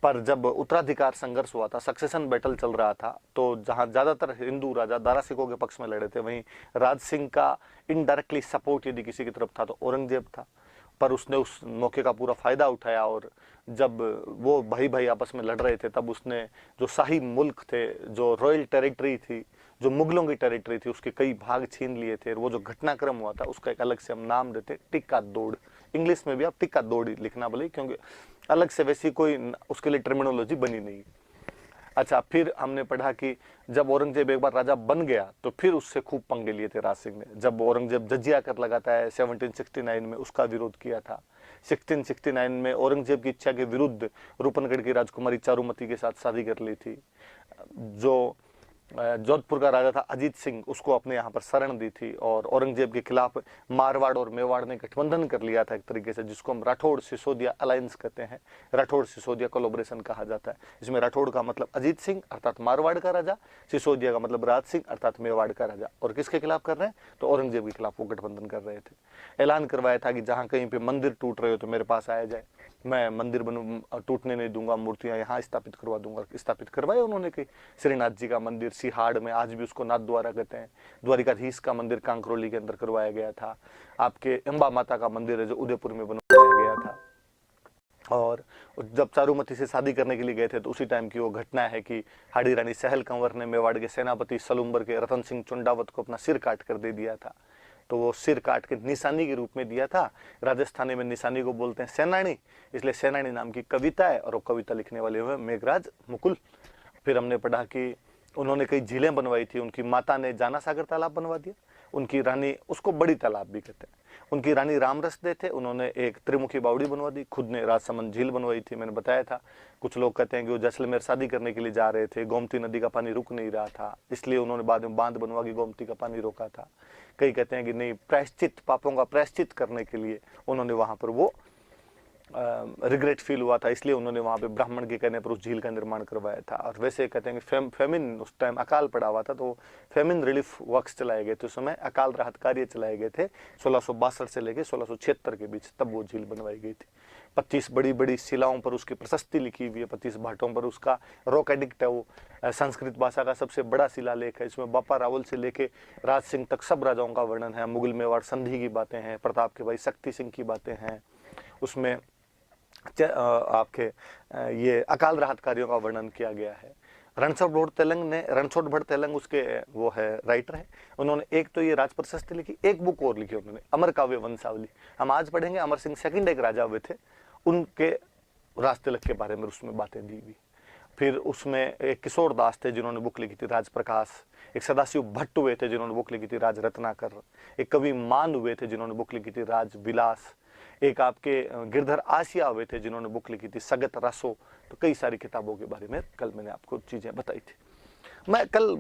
पर जब उत्तराधिकार संघर्ष हुआ था, सक्सेशन बैटल चल रहा था, तो जहां ज्यादातर हिंदू राजा दारा सिखों के पक्ष में लड़े थे, वहीं राज सिंह का इनडायरेक्टली सपोर्ट यदि किसी की तरफ था तो औरंगजेब था। पर उसने उस मौके का पूरा फायदा उठाया, और जब वो भाई भाई आपस में लड़ रहे थे तब उसने जो शाही मुल्क थे, जो रॉयल टेरिटरी थी, जो मुगलों की टेरिटरी थी, उसके कई भाग छीन लिए थे। और वो जो घटनाक्रम हुआ था उसका एक अलग से हम नाम देते टिक्का दौड़। इंग्लिश में भी आप टिक्का दौड़ लिखना बोले, क्योंकि अलग से वैसी कोई उसके लिए टर्मिनोलॉजी बनी नहीं। अच्छा, फिर हमने पढ़ा कि जब औरंगजेब एक बार राजा बन गया तो फिर उससे खूब पंगे लिए थे राज सिंह ने। जब औरंगजेब जजिया कर लगाता है 1769 में, उसका विरोध किया था। 1669 में औरंगजेब की इच्छा के विरुद्ध रूपनगढ़ की राजकुमारी चारुमती के साथ शादी कर ली थी। जो जोधपुर का राजा था अजीत सिंह, उसको अपने यहाँ पर शरण दी थी। और औरंगजेब के खिलाफ मारवाड़ और मेवाड़ ने गठबंधन कर लिया था एक तरीके से, जिसको हम राठौड़ सिसोदिया अलायंस कहते हैं, राठौड़ सिसोदिया कोलोब्रेशन कहा जाता है। इसमें राठौड़ का मतलब अजीत सिंह अर्थात मारवाड़ का राजा, सिसोदिया का मतलब राज सिंह अर्थात मेवाड़ का राजा। और किसके खिलाफ कर रहे हैं? तो औरंगजेब के खिलाफ वो गठबंधन कर रहे थे। ऐलान करवाया था कि जहाँ कहीं पे मंदिर टूट रहे हो तो मेरे पास आया जाए, मैं मंदिर टूटने नहीं दूंगा, मूर्तियां यहाँ स्थापित करवा दूंगा। स्थापित करवाए उन्होंने कई, श्रीनाथ जी का मंदिर सिहाड़ में, आज भी उसको नाथ द्वारा कहते हैं। द्वारिकाधीश का मंदिर कांकरोली के अंदर करवाया गया था। आपके अंबा माता का मंदिर है जो उदयपुर में बनवाया गया था। और जब चारुमती से शादी करने के लिए गए थे तो उसी टाइम की वो घटना है कि हाड़ी रानी सहल कंवर ने मेवाड़ के सेनापति सलुम्बर के रतन सिंह चुंडावत को अपना सिर काट कर दे दिया था। तो वो सिर काट के निशानी के रूप में दिया था। राजस्थानी में निशानी को बोलते हैं सेनानी, इसलिए सेनानी नाम की कविता है, और वो कविता लिखने वाले हुए मेघराज मुकुल। फिर हमने पढ़ा कि उन्होंने कई झीलें बनवाई थी। उनकी माता ने जाना सागर तालाब बनवा दिया, उनकी रानी, उसको बड़ी तालाब भी कहते हैं, उनकी रानी रामरस दे थे, उन्होंने एक त्रिमुखी बावड़ी बनवा दी। खुद ने राजसमंद झील बनवाई थी, मैंने बताया था। कुछ लोग कहते हैं कि वो जैसलमेर शादी करने के लिए जा रहे थे, गोमती नदी का पानी रुक नहीं रहा था, इसलिए उन्होंने बाद में बांध बनवा के गोमती का पानी रोका था। कई कहते हैं कि नहीं, प्रायश्चित, पापों का प्रायश्चित करने के लिए उन्होंने वहां पर वो रिग्रेट फील हुआ था, इसलिए उन्होंने वहां पे ब्राह्मण के कहने पर उस झील का निर्माण करवाया था। और वैसे कहते हैं कि फेमिन, उस टाइम अकाल पड़ा हुआ था, तो फेमिन रिलीफ वर्क्स चलाए गए थे, उस समय अकाल राहत कार्य चलाए गए थे 1662 से लेकर 1676 के बीच, तब वो झील बनवाई गई थी। 25 बड़ी बड़ी शिलाओं पर उसकी प्रशस्ति लिखी हुई है, 25 भाटों पर उसका रॉक एडिक्ट है। वो संस्कृत भाषा का सबसे बड़ा शिलालेख है। इसमें बापा रावल से लेके राज सिंह तक सब राजाओं का वर्णन है। मुगल मेवाड़ संधि की बातें हैं, प्रताप के भाई शक्ति सिंह की बातें हैं, उसमें आपके ये अकाल राहत कार्यों का वर्णन किया गया है। रणछोड़ भट्ट तेलंग उसके वो है, राइटर है। उन्होंने एक तो ये राज प्रशस्ति लिखी, एक बुक और लिखी उन्होंने, अमर काव्य वंशावली। हम आज पढ़ेंगे। अमर सिंह सेकंड एक राजा हुए थे, उनके राज तिलक के बारे में उसमें बातें दी हुई। फिर उसमें एक किशोर दास थे जिन्होंने बुक लिखी थी राज प्रकाश, एक सदाशिव भट्ट हुए थे जिन्होंने बुक लिखी थी राज रत्नाकर, एक कवि मान हुए थे जिन्होंने बुक लिखी थी राज विलास, एक आपके गिरधर आसिया हुए थे जिन्होंने बुक लिखी थी सगत रसो। तो कई सारी किताबों के बारे में कल मैंने आपको चीजें बताई थी। मैं कल